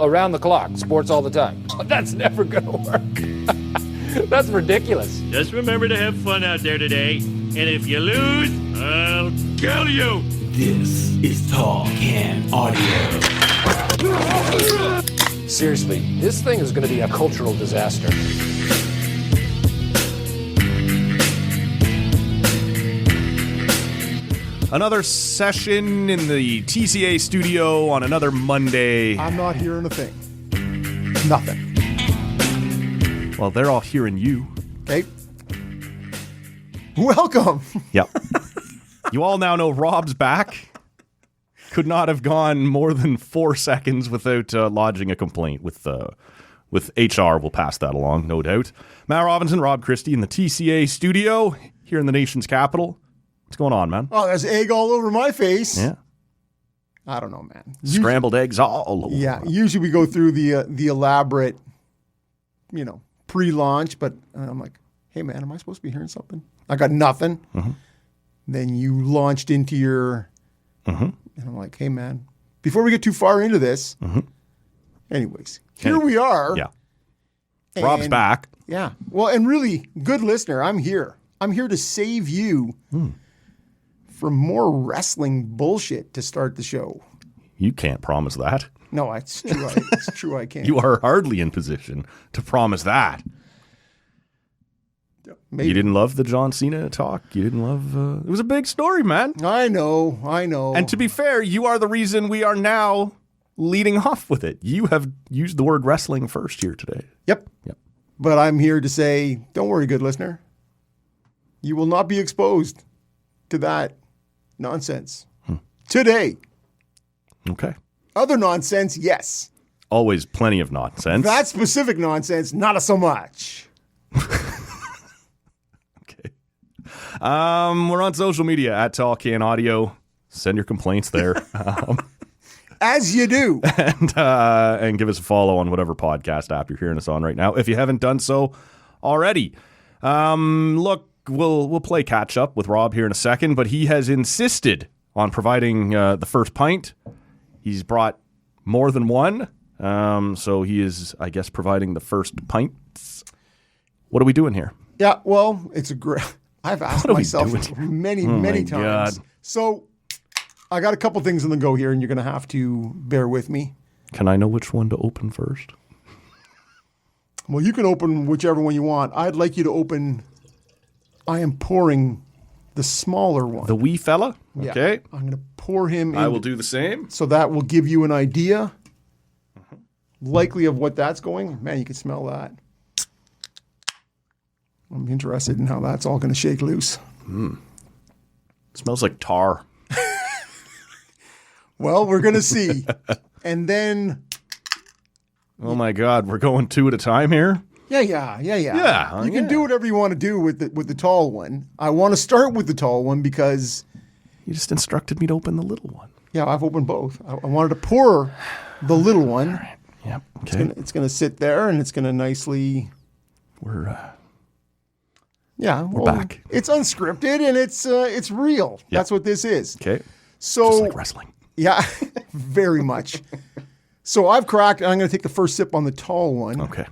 around the clock, sports all the time. That's never going to work. That's ridiculous. Just remember to have fun out there today. And if you lose, I'll kill you. This is Tall Can Audio. Seriously, this thing is going to be a cultural disaster. Another session in the TCA Studio on another Monday. I'm not hearing a thing. Nothing. Well, they're all hearing you. Okay. Welcome. Yep. You all now know Rob's back. Could not have gone more than 4 seconds without lodging a complaint with HR. We'll pass that along, no doubt. Matt Robinson, Rob Christie in the TCA Studio here in the nation's capital. What's going on, man? Oh, there's egg all over my face. Yeah. I don't know, man. Scrambled eggs all over. Yeah. Usually we go through the elaborate, pre-launch, but I'm like, hey, man, am I supposed to be hearing something? I got nothing. Mm-hmm. Then you launched into your, and I'm like, hey, man, before we get too far into this, anyways, here we are. Yeah. Rob's back. Yeah. Well, and really, good listener, I'm here. I'm here to save you from more wrestling bullshit to start the show. You can't promise that. No, it's true. It's true I can't. You are hardly in position to promise that. Maybe. You didn't love the John Cena talk? You didn't love... it was a big story, man. I know. And to be fair, you are the reason we are now leading off with it. You have used the word wrestling first here today. Yep. But I'm here to say, don't worry, good listener. You will not be exposed to that nonsense today. Okay. Other nonsense, yes. Always plenty of nonsense. That specific nonsense, not so much. Okay. We're on social media at Tall Can Audio. Send your complaints there. As you do. And give us a follow on whatever podcast app you're hearing us on right now, if you haven't done so already. Look, we'll play catch up with Rob here in a second, but he has insisted on providing the first pint. He's brought more than one, so he is, I guess, providing the first pints. What are we doing here? Yeah, well, it's a great... I've asked myself many times. God. So I got a couple things on the go here, and you're going to have to bear with me. Can I know which one to open first? Well, you can open whichever one you want. I'd like you to open... I am pouring the smaller one. The wee fella? Yeah. Okay. I'm going to pour him in. I will do the same. So that will give you an idea, likely of what that's going. Man, you can smell that. I'm interested in how that's all going to shake loose. Smells like tar. Well, we're going to see. And then... Oh, my God. We're going two at a time here? Yeah. Yeah, You can do whatever you want to do with the tall one. I want to start with the tall one because... You just instructed me to open the little one. Yeah, I've opened both. I wanted to pour the little one. All right. Yep. Okay. It's going to sit there, and it's going to nicely... We're we're back. It's unscripted, and it's real. Yep. That's what this is. Okay. So, just like wrestling. Yeah, very much. So I've cracked, and I'm going to take the first sip on the tall one. Okay.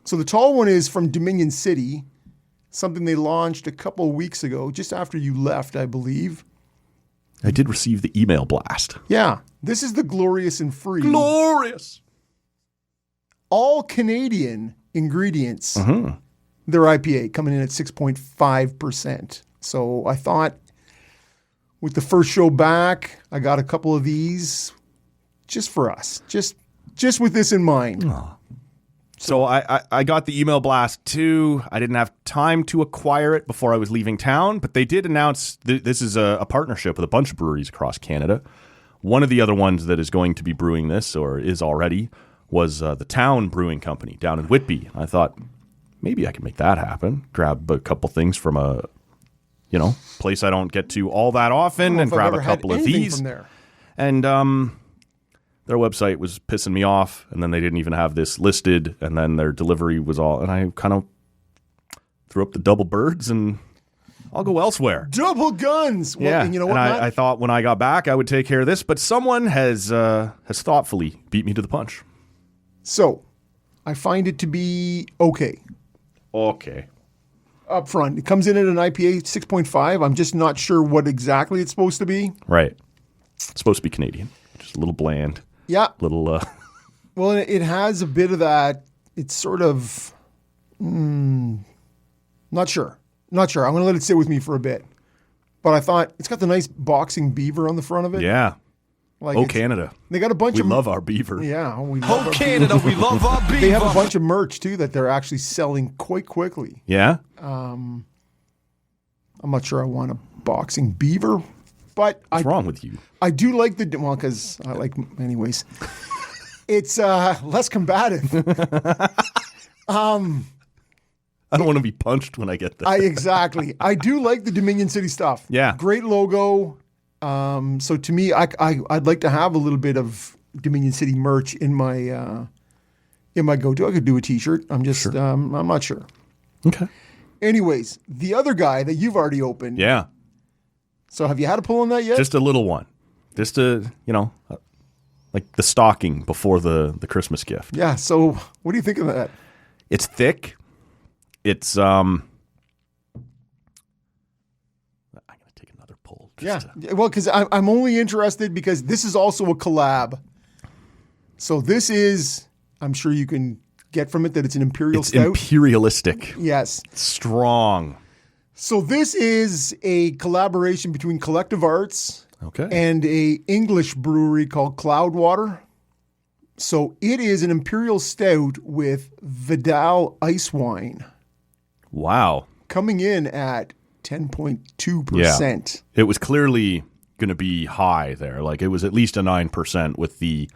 So the tall one is from Dominion City, something they launched a couple of weeks ago, just after you left, I believe. I did receive the email blast. Yeah. This is the Glorious and Free. Glorious! All Canadian ingredients. Their IPA coming in at 6.5%. So I thought with the first show back, I got a couple of these just for us. Just with this in mind. Oh. So I got the email blast too. I didn't have time to acquire it before I was leaving town, but they did announce this is a partnership with a bunch of breweries across Canada. One of the other ones that is going to be brewing this, or is already, was the Town Brewing Company down in Whitby. I thought maybe I could make that happen. Grab a couple things from a place I don't get to all that often, and grab a couple of these. From there. And their website was pissing me off, and then they didn't even have this listed, and then their delivery was all, and I kind of threw up the double birds, and I'll go elsewhere. Double guns! Well, yeah, and you know what, and I thought when I got back, I would take care of this, but someone has thoughtfully beat me to the punch. So I find it to be okay. Okay. Up front, it comes in at an IPA 6.5. I'm just not sure what exactly it's supposed to be. Right. It's supposed to be Canadian. Just a little bland. Yeah. Little. Well, it has a bit of that. It's sort of, not sure. Not sure. I'm going to let it sit with me for a bit. But I thought it's got the nice boxing beaver on the front of it. Yeah. Like Canada. They got a bunch We of love our beaver. Yeah, we love our Canada, we love our beaver. They have a bunch of merch too that they're actually selling quite quickly. Yeah? I'm not sure I want a boxing beaver, but What's wrong with you? I do like because I like anyways. It's less combative. I don't want to be punched when I get there. Exactly. I do like the Dominion City stuff. Yeah. Great logo. So to me, I'd like to have a little bit of Dominion City merch in my go-to. I could do a T-shirt. I'm just I'm not sure. Okay. Anyways, the other guy that you've already opened. Yeah. So have you had a pull on that yet? Just a little one. Just like the stocking before the Christmas gift. Yeah. So what do you think of that? It's thick. It's I'm gonna take another pull. Well, because I'm only interested because this is also a collab. So this is, I'm sure you can get from it that it's an Imperial It's Stout. imperialistic. Yes. Strong. So this is a collaboration between Collective Arts Okay. and a English brewery called Cloudwater. So it is an Imperial Stout with Vidal ice wine Wow. coming in at 10.2%. Yeah. It was clearly going to be high there. Like it was at least a 9% with the.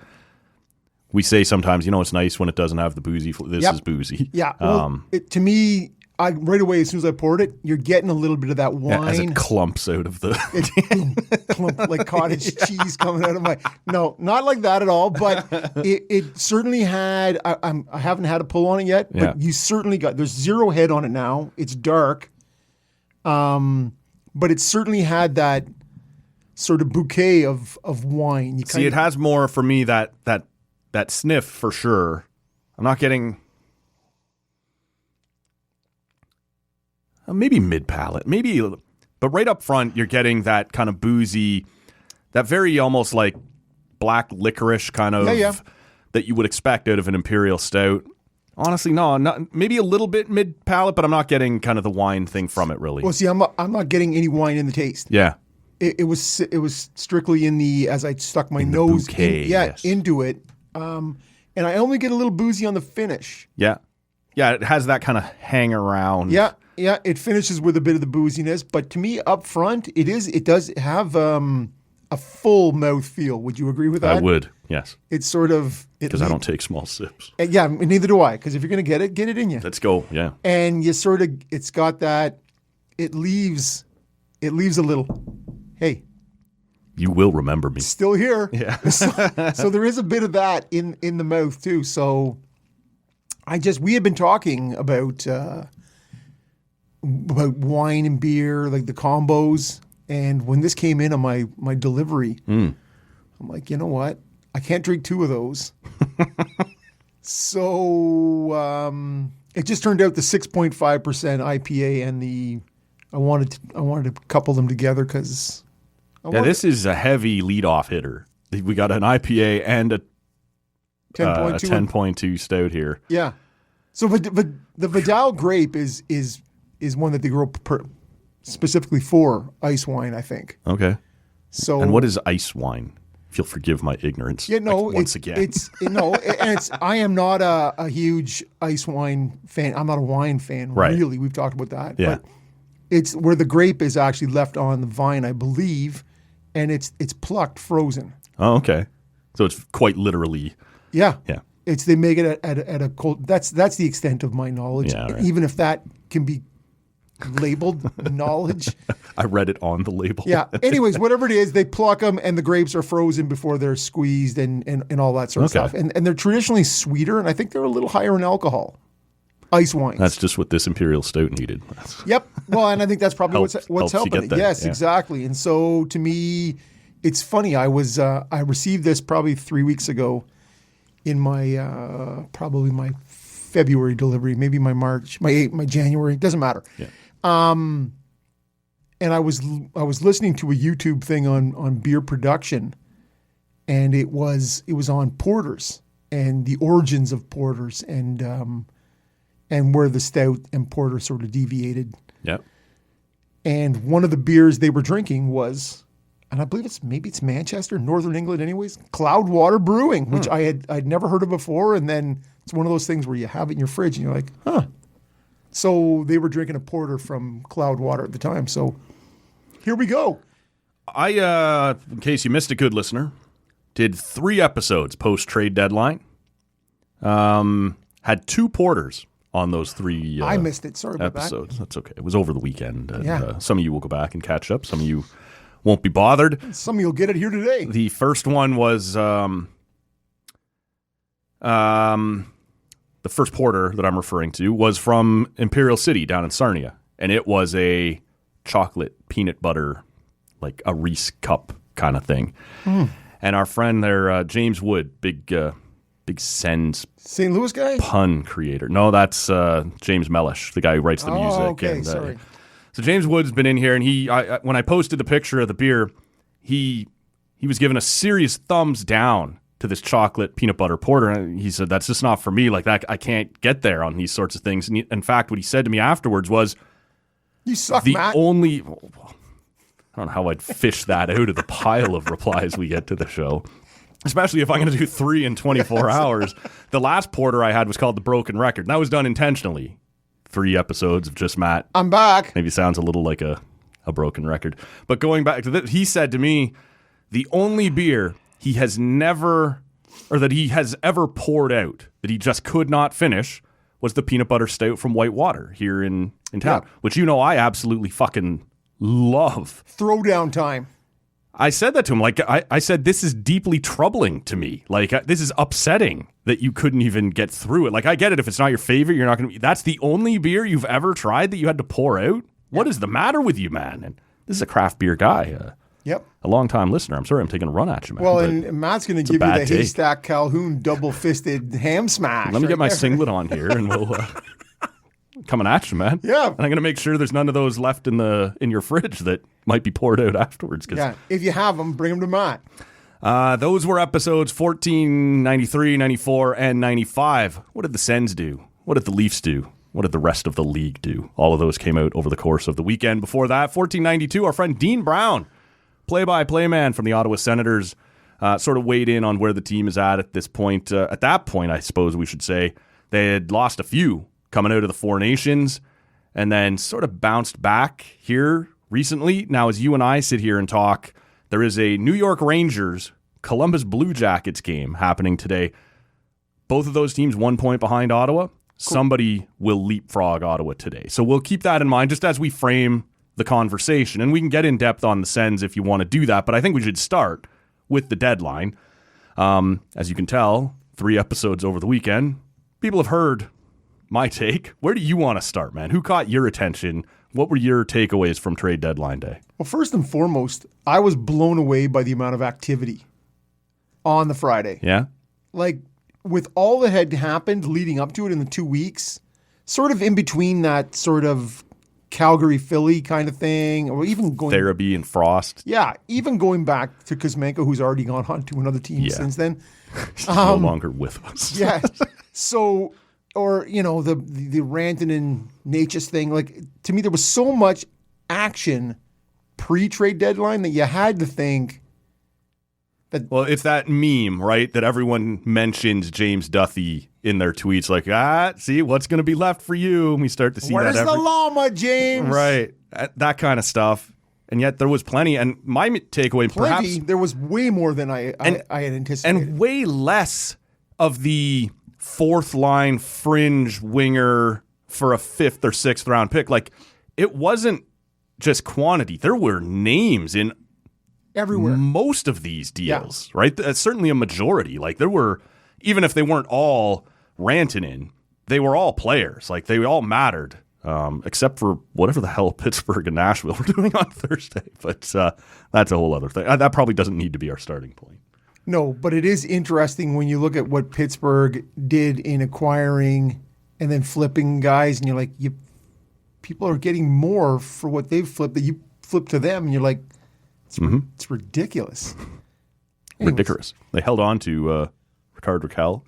We say sometimes, it's nice when it doesn't have the boozy. This is boozy. Yeah. Well, to me, right away, as soon as I poured it, you're getting a little bit of that wine. As it clumps out of the. Clump, like cottage cheese coming out of my. No, not like that at all. But it certainly had. I haven't had a pull on it yet, but you certainly got. There's zero head on it now. It's dark, but it certainly had that sort of bouquet of wine. See, it has more for me that sniff for sure. I'm not getting. Maybe mid palate, but right up front, you're getting that kind of boozy, that very almost like black licorice kind of that you would expect out of an Imperial Stout. Honestly, no, not maybe a little bit mid palate, but I'm not getting kind of the wine thing from it really. Well, see, I'm not getting any wine in the taste. Yeah, it was strictly in the as I stuck my nose into it, and I only get a little boozy on the finish. Yeah, it has that kind of hang around. Yeah, it finishes with a bit of the booziness, but to me, up front, it does have a full mouth feel. Would you agree with that? I would, yes. It's sort of because I don't take small sips. Yeah, neither do I. Because if you're going to get it in you. Let's go. Yeah, and you sort of, it's got that. It leaves a little. Hey, you will remember me. Still here. Yeah. so there is a bit of that in the mouth too. So we had been talking about wine and beer, like the combos. And when this came in on my delivery, I'm like, you know what? I can't drink two of those. So it just turned out the 6.5% IPA and I wanted to couple them together because this is a heavy leadoff hitter. We got an IPA and a 10.2 stout here. Yeah. So the Vidal grape is one that they grow specifically for ice wine, I think. Okay. So and what is ice wine? If you'll forgive my ignorance. Yeah, no. Once again, I am not a huge ice wine fan. I'm not a wine fan, right. Really. We've talked about that. Yeah. But it's where the grape is actually left on the vine, I believe, and it's plucked frozen. Oh, okay. So it's quite literally. Yeah. Yeah. They make it at a cold. That's the extent of my knowledge. Yeah, right. Even if that can be labeled knowledge. I read it on the label. Yeah. Anyways, whatever it is, they pluck them and the grapes are frozen before they're squeezed and all that sort of stuff. And they're traditionally sweeter, and I think they're a little higher in alcohol. Ice wines. That's just what this Imperial Stout needed. Yep. Well, and I think that's probably what's helping. Yes, yeah. Exactly. And so to me, it's funny. I received this probably 3 weeks ago, in my probably my February delivery, maybe my March, my January, doesn't matter. Yeah. And I was listening to a YouTube thing on beer production, and it was on porters and the origins of porters and where the stout and porter sort of deviated. Yeah. And one of the beers they were drinking was, and I believe it's Manchester, Northern England anyways, Cloudwater Brewing, which I'd never heard of before. And then it's one of those things where you have it in your fridge and you're like, huh. So they were drinking a porter from Cloudwater at the time. So here we go. I, in case you missed it, good listener, did 3 episodes post-trade deadline. Had 2 porters on those 3 I missed it. Sorry about episodes. That's okay. It was over the weekend. And, Yeah. Some of you will go back and catch up. Some of you won't be bothered. that. Some of you'll get it here today. The first one was the first porter that I'm referring to was from Imperial City down in Sarnia, and it was a chocolate peanut butter, like a Reese cup kind of thing. And our friend there, James Wood, big Sens St. Louis guy? pun creator. No, that's James Mellish, the guy who writes the music. Okay, and, sorry. So James Wood's been in here, and when I posted the picture of the beer, he was giving a serious thumbs down to this chocolate peanut butter porter. And he said, that's just not for me. Like that, I can't get there on these sorts of things. And in fact, what he said to me afterwards was, You suck, the Matt. only, I don't know how I'd fish that out of the pile of replies we get to the show, especially if I'm going to do 3 in 24 hours. The last porter I had was called The Broken Record, and that was done intentionally. 3 episodes of just Matt. I'm back. Maybe sounds a little like a broken record. But going back to this, he said to me, the only beer he has never, or that he has ever poured out, that he just could not finish, was the peanut butter stout from Whitewater here in town, Yeah. which I absolutely fucking love. Throwdown time. I said that to him. Like, I said, this is deeply troubling to me. Like, this is upsetting that you couldn't even get through it. Like, I get it. If it's not your favorite, you're not going to... That's the only beer you've ever tried that you had to pour out? What is the matter with you, man? And this is a craft beer guy. Yep. A long-time listener. I'm sorry I'm taking a run at you, man. Well, but and Matt's going to a give you bad the take. Haystack Calhoun double-fisted ham smash. let me right get my there. singlet on here, and we'll... coming at you, man. Yeah. And I'm going to make sure there's none of those left in your fridge that might be poured out afterwards. 'Cause Yeah, if you have them, bring them to Matt. those were episodes 14, 93, 94, and 95. What did the Sens do? What did the Leafs do? What did the rest of the league do? All of those came out over the course of the weekend. Before that, 1492, our friend Dean Brown, play-by-play man from the Ottawa Senators, sort of weighed in on where the team is at this point. At that point, I suppose we should say, they had lost a few coming out of the Four Nations and then sort of bounced back here recently. Now, as you and I sit here and talk, there is a New York Rangers Columbus Blue Jackets game happening today. Both of those teams 1 point behind Ottawa. Somebody will leapfrog Ottawa today. So we'll keep that in mind just as we frame the conversation. And we can get in depth on the Sens if you want to do that. But I think we should start with the deadline. As you can tell, 3 episodes over the weekend. People have heard my take. Where do you want to start, man? Who caught your attention? What were your takeaways from trade deadline day? Well, first and foremost, I was blown away by the amount of activity on the Friday. Yeah? Like, with all that had happened leading up to it in the 2 weeks, sort of in between that sort of Calgary-Philly kind of thing, or even going... Therapy and Frost. Yeah, even going back to Kuzmenko, who's already gone on to another team Yeah. since then. He's no longer with us. Yeah. So, or, the Rantanen and Natchez thing, like, to me, there was so much action pre-trade deadline that you had to think that... Well, it's that meme, right, that everyone mentions James Duthie in their tweets, like, see, what's going to be left for you? And we start to see Where's that the llama, James? Right. That kind of stuff. And yet there was plenty. And my takeaway, Plenty. perhaps... There was way more than I had anticipated. And way less of the fourth line fringe winger for a 5th or 6th round pick. Like, it wasn't just quantity. There were names in everywhere. most of these deals, right? Certainly a majority. Like, there were, even if they weren't all Rantanen, they were all players. Like, they all mattered, except for whatever the hell Pittsburgh and Nashville were doing on Thursday. But that's a whole other thing. That probably doesn't need to be our starting point. No, but it is interesting when you look at what Pittsburgh did in acquiring and then flipping guys, and you're like, people are getting more for what they've flipped that you flip to them, and you're like, it's ridiculous. Anyways. Ridiculous. They held on to Ricard Raquel.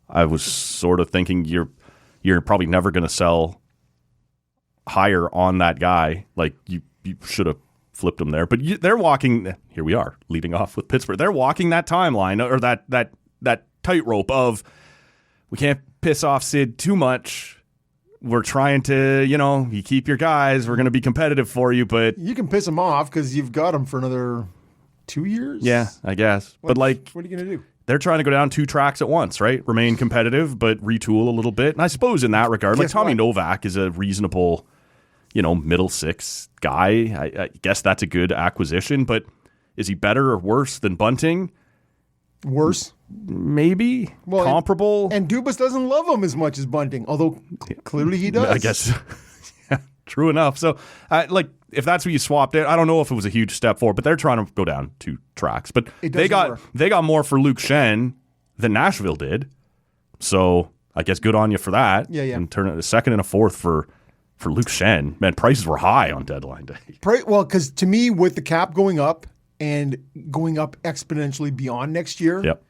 I was sort of thinking you're probably never going to sell higher on that guy. Like you should have flipped him there. But they're walking. Here we are, leading off with Pittsburgh. They're walking that timeline or that tightrope of we can't piss off Sid too much. We're trying to, you keep your guys. We're going to be competitive for you, but You can piss them off because you've got them for another 2 years. yeah, I guess. But what are you going to do? they're trying to go down 2 tracks at once, right? Remain competitive, but retool a little bit. And I suppose in that regard, like Tommy Novak is a reasonable, middle six guy. I guess that's a good acquisition, but is he better or worse than Bunting? Worse. Maybe. Well, comparable. And Dubas doesn't love him as much as Bunting, although clearly he does. I guess. Yeah, true enough. So, if that's what you swapped it, I don't know if it was a huge step forward, but they're trying to go down 2 tracks. But they got more for Luke Shen than Nashville did. So I guess good on you for that. Yeah. And turn it a second and a fourth for Luke Shen. Man, prices were high on deadline day. Well, because to me, with the cap going up and going up exponentially beyond next year, Yep.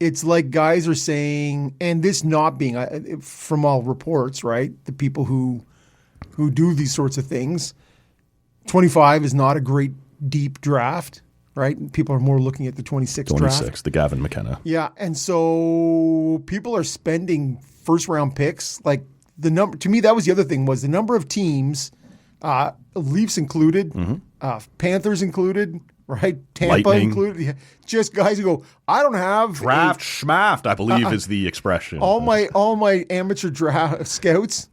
it's like guys are saying, and this not being, from all reports, right, the people who do these sorts of things, 25 is not a great deep draft, right? People are more looking at the 26 draft. 26, the Gavin McKenna. Yeah, and so people are spending first-round picks. Like the number, to me, that was the other thing, was the number of teams, Leafs included, Panthers included, right? Tampa Lightning. included. Yeah. Just guys who go, I don't have Draft schmaft, I believe is the expression. all my amateur draft scouts.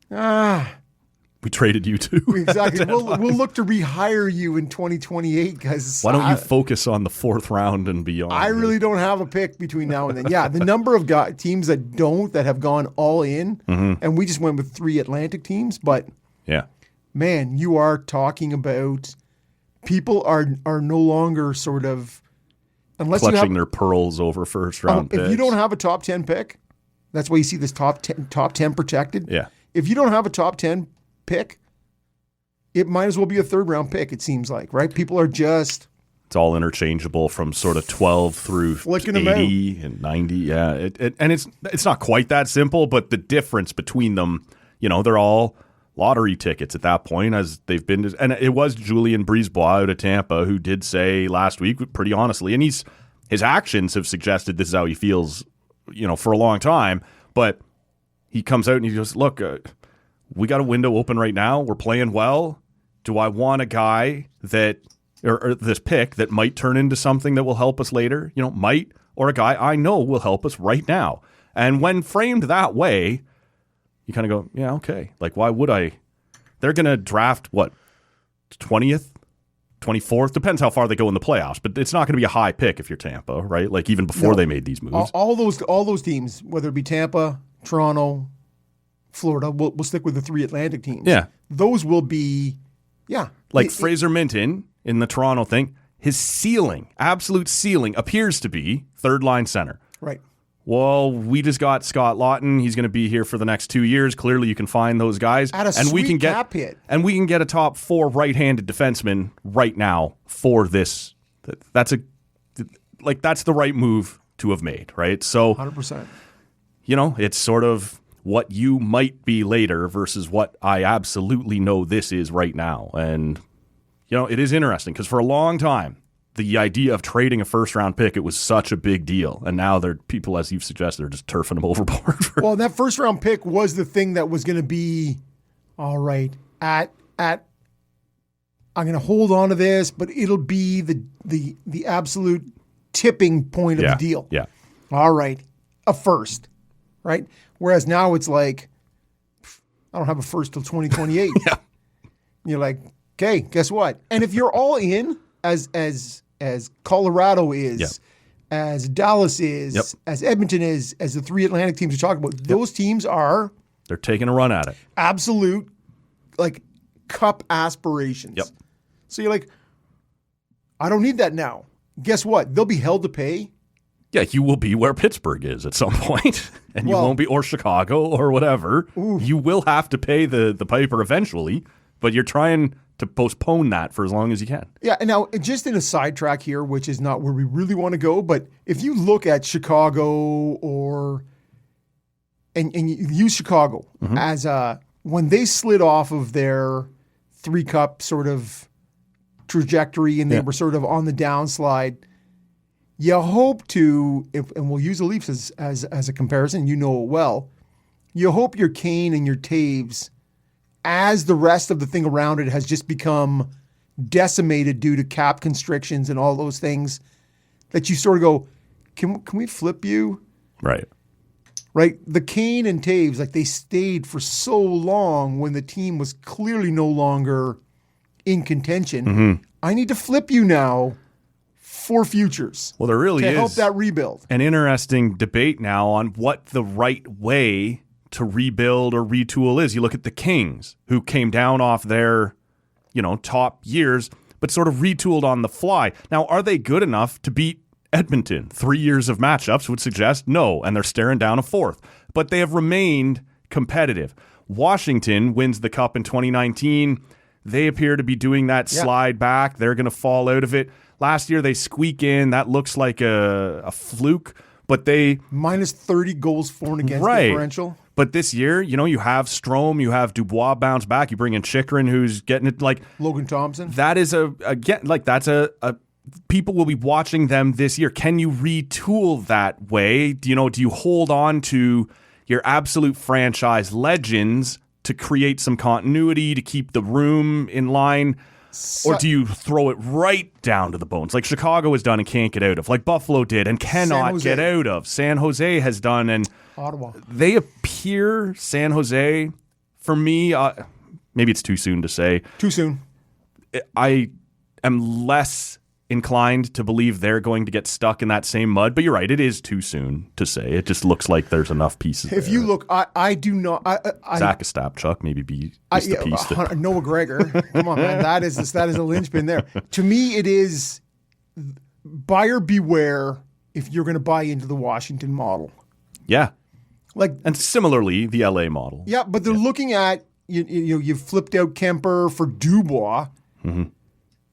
We traded you too. Exactly. We'll look to rehire you in 2028 because Why don't you focus on the 4th round and beyond? I really don't have a pick between now and then. Yeah, the number of teams that have gone all in, and we just went with 3 Atlantic teams. But Yeah. man, you are talking about people are no longer sort of unless Clutching you have their pearls over first round picks. if you don't have a top 10 pick, that's why you see this top 10 protected. Yeah. If you don't have a top 10 pick, it might as well be a 3rd round pick, it seems like, right? People are just It's all interchangeable from sort of 12 through Flicking 80 and 90. Yeah, and it's not quite that simple, but the difference between them, they're all lottery tickets at that point, as they've been. And it was Julien Brisebois out of Tampa who did say last week, pretty honestly, and his actions have suggested this is how he feels, for a long time. But he comes out and he goes, "Look, we got a window open right now. We're playing well. Do I want a guy that?" Or this pick that might turn into something that will help us later, might, or a guy I know will help us right now. And when framed that way, you kind of go, yeah, okay. Like, why would I? They're going to draft, 20th, 24th? Depends how far they go in the playoffs, but it's not going to be a high pick if you're Tampa, right? Like, even before they made these moves. all those teams, whether it be Tampa, Toronto, Florida, we'll stick with the 3 Atlantic teams. Yeah. Those will be, yeah. Like Fraser Minton in the Toronto thing, his ceiling, absolute ceiling, appears to be 3rd-line center. Right. Well, we just got Scott Lawton. He's going to be here for the next 2 years. Clearly, you can find those guys, At a sweet cap hit. And we can get a top 4 right-handed defenseman right now for this. That's the right move to have made, right? So, 100%. it's sort of what you might be later versus what I absolutely know this is right now. And it is interesting because for a long time, the idea of trading a first-round pick, it was such a big deal. And now people, as you've suggested, are just turfing them overboard. Well, that first-round pick was the thing that was going to be, all right, I'm going to hold on to this, but it'll be the absolute tipping point of the deal. Yeah. All right, a first, right? Whereas now it's like, I don't have a first till 2028. Yeah. You're like, okay, guess what? And if you're all in, as Colorado is, as Dallas is, as Edmonton is, as the 3 Atlantic teams you're talking about, those teams They're taking a run at it. absolute, like, cup aspirations. Yep. So you're like, I don't need that now. guess what? They'll be held to pay. Yeah, you will be where Pittsburgh is at some point, and you won't be, or Chicago, or whatever. Ooh. You will have to pay the piper eventually, but you're trying to postpone that for as long as you can. Yeah, and now just in a sidetrack here, which is not where we really want to go, but if you look at Chicago and you use Chicago as when they slid off of their 3-cup sort of trajectory and they were sort of on the downslide, you hope to, and we'll use the Leafs as a comparison, you know it well, you hope your Kane and your Taves, as the rest of the thing around it has just become decimated due to cap constrictions and all those things, that you sort of go, can we flip you? Right. Right? The Kane and Taves, like they stayed for so long when the team was clearly no longer in contention. I need to flip you now for futures. Well, there really to is help that rebuild. An interesting debate now on what the right way to rebuild or retool is. You look at the Kings, who came down off their, top years, but sort of retooled on the fly. Now, are they good enough to beat Edmonton? 3 years of matchups would suggest no, and they're staring down a fourth. But they have remained competitive. Washington wins the Cup in 2019. They appear to be doing that slide back. They're going to fall out of it. Last year, they squeak in. That looks like a fluke, but they... Minus 30 goals for and against differential. But this year, you have Strome, you have Dubois bounce back. You bring in Chychrun, who's getting it like... Logan Thompson. That is that's a people will be watching them this year. Can you retool that way? Do you hold on to your absolute franchise legends to create some continuity, to keep the room in line? Or do you throw it right down to the bones, like Chicago has done and can't get out of, like Buffalo did and cannot get out of, San Jose has done, and Ottawa. They appear, San Jose, for me, maybe it's too soon to say. Too soon. I am less inclined to believe they're going to get stuck in that same mud, but you're right, it is too soon to say. It just looks like there's enough pieces If there. you look, I do not... Zach Ostapchuk maybe be the piece. Noah Gregor. Come on, man. That is a linchpin there. To me, it is buyer beware if you're going to buy into the Washington model. Yeah. And similarly, the LA model. Yeah, but they're looking at, you've flipped out Kemper for Dubois.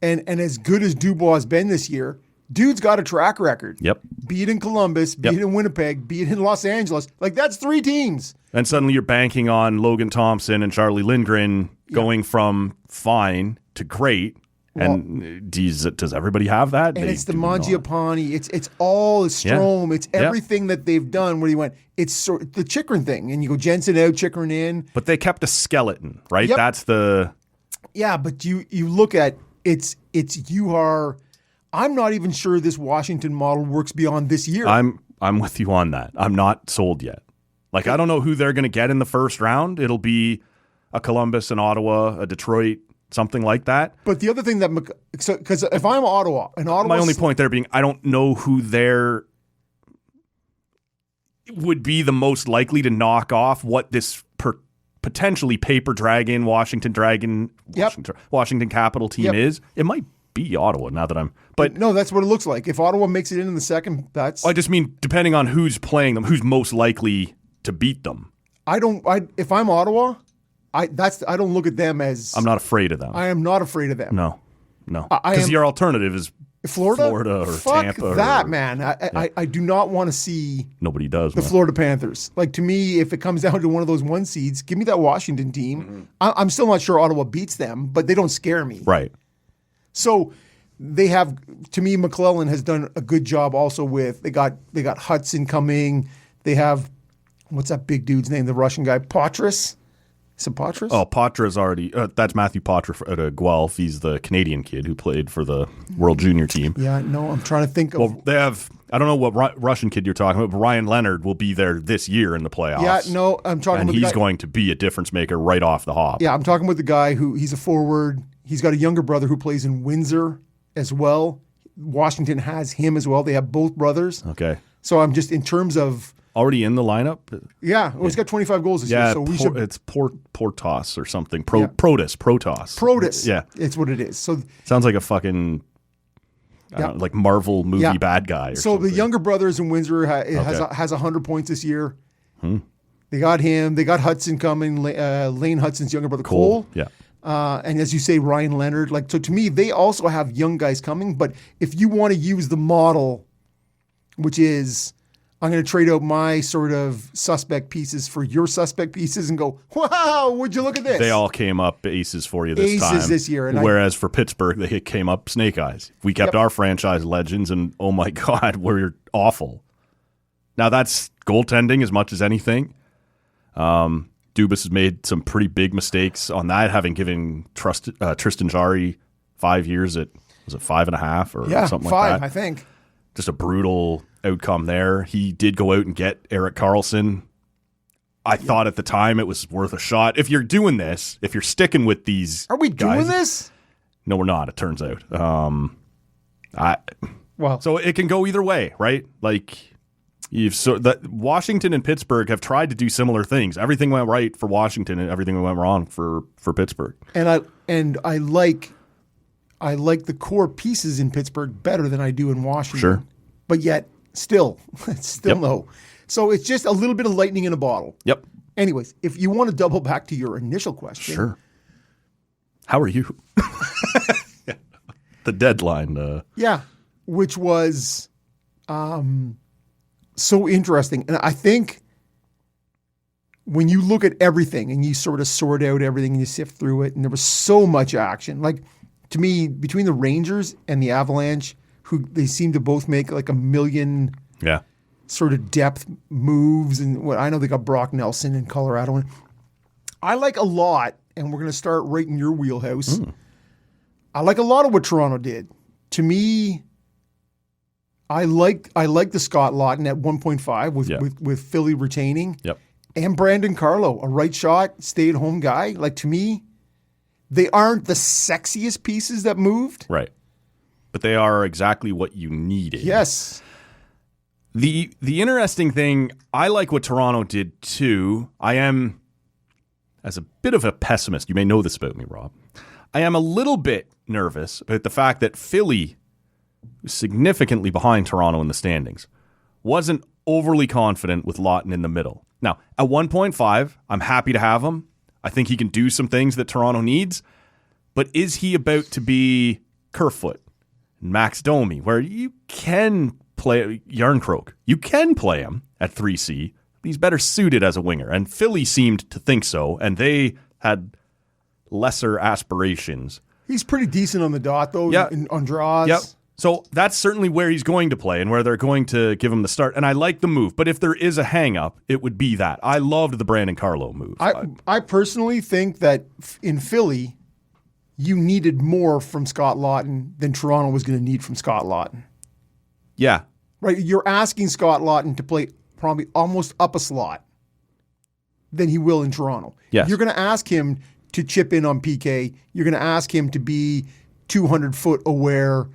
And as good as Dubois has been this year, dude's got a track record. Yep. Be it in Columbus, be it in Winnipeg, be it in Los Angeles. That's 3 teams. And suddenly you're banking on Logan Thompson and Charlie Lindgren going from fine to great. And does everybody have that? And it's the Mangiapane. It's all Strome. It's everything that they've done where you went, it's the Chychrun thing. And you go Jensen out, Chychrun in. But they kept a skeleton, right? Yep. That's the... Yeah, but you look at, I'm not even sure this Washington model works beyond this year. I'm with you on that. I'm not sold yet. I don't know who they're going to get in the first round. It'll be a Columbus, an Ottawa, a Detroit, something like that. But the other thing because if I'm Ottawa, my only point there being, I don't know who there would be the most likely to knock off what this potentially paper dragon, Washington Capital team is. It might be Ottawa now that but no, that's what it looks like. If Ottawa makes it in the second, that's... I just mean, depending on who's playing them, who's most likely to beat them. If I'm Ottawa, I don't look at them as... I'm not afraid of them. I am not afraid of them. No. Because your alternative is Florida or Fuck Tampa. That, man. I do not want to see... Nobody does, the Florida Panthers. To me, if it comes down to one of those 1 seeds, give me that Washington team. I'm still not sure Ottawa beats them, but they don't scare me. Right. So they have, to me, McClellan has done a good job also with, they got Hudson coming. They have, what's that big dude's name, the Russian guy? Patras? Is it Patras? Oh, Patra's already, that's Matthew Patra at Guelph. He's the Canadian kid who played for the World Junior team. Yeah, no, I'm trying to think of. Well, they have, I don't know what Russian kid you're talking about, but Ryan Leonard will be there this year in the playoffs. Yeah, no, I'm talking about and he's going to be a difference maker right off the hop. Yeah, I'm talking with the guy he's a forward. He's got a younger brother who plays in Windsor as well. Washington has him as well. They have both brothers. Okay. So I'm just, in terms of... Already in the lineup? Yeah. Well, he's got 25 goals this year. So it's Portos or something. Protos. Protos. Yeah. It's what it is. So sounds like a fucking like Marvel movie bad guy. Or so something. the younger brothers in Windsor has 100 points this year. They got him. They got Hudson coming. Lane Hudson's younger brother, Cole. Yeah. And as you say, Ryan Leonard. So to me, they also have young guys coming. But if you want to use the model, which is, I'm going to trade out my sort of suspect pieces for your suspect pieces and go, wow, would you look at this? They all came up aces for you this time. Aces this year. And whereas for Pittsburgh, they came up snake eyes. We kept our franchise legends, and oh my God, we're awful. Now that's goaltending as much as anything. Dubas has made some pretty big mistakes on that, having given Tristan Jarry 5 years at, was it 5.5 or something like that? 5, I think. Just a brutal outcome there. He did go out and get Erik Karlsson. I thought at the time it was worth a shot. If you're doing this, if you're sticking with these Are we guys, doing this? No, we're not, it turns out. Well, So it can go either way, right? Like, Washington and Pittsburgh have tried to do similar things. Everything went right for Washington and everything went wrong for Pittsburgh. And I like the core pieces in Pittsburgh better than I do in Washington. Sure. But yet, it's still no. So it's just a little bit of lightning in a bottle. Yep. Anyways, if you want to double back to your initial question. Sure. How are you? The deadline. Yeah, which was so interesting. And I think when you look at everything and you sort of sort out everything and you sift through it, and there was so much action. Like, to me, between the Rangers and the Avalanche, who they seem to both make like a million sort of depth moves. And I know they got Brock Nelson in Colorado. And I like a lot, and we're going to start right in your wheelhouse. I like a lot of what Toronto did. To me, I like the Scott Laughton at 1.5 with Philly retaining. Yep. And Brandon Carlo, a right shot, stay-at-home guy. Like, to me, they aren't the sexiest pieces that moved. Right. But they are exactly what you needed. Yes. The interesting thing, I like what Toronto did too. I am, as a bit of a pessimist, you may know this about me, Rob, I am a little bit nervous about the fact that Philly, significantly behind Toronto in the standings, wasn't overly confident with Laughton in the middle. Now, at 1.5, I'm happy to have him. I think he can do some things that Toronto needs. But is he about to be Kerfoot, Max Domi, where you can play Yarncroke? You can play him at 3C. He's better suited as a winger. And Philly seemed to think so, and they had lesser aspirations. He's pretty decent on the dot, though, on draws. Yep. So that's certainly where he's going to play and where they're going to give him the start. And I like the move. But if there is a hang-up, it would be that. I loved the Brandon Carlo move. I personally think that in Philly, you needed more from Scott Laughton than Toronto was going to need from Scott Laughton. Yeah. Right? You're asking Scott Laughton to play probably almost up a slot than he will in Toronto. Yes. You're going to ask him to chip in on PK. You're going to ask him to be 200-foot aware,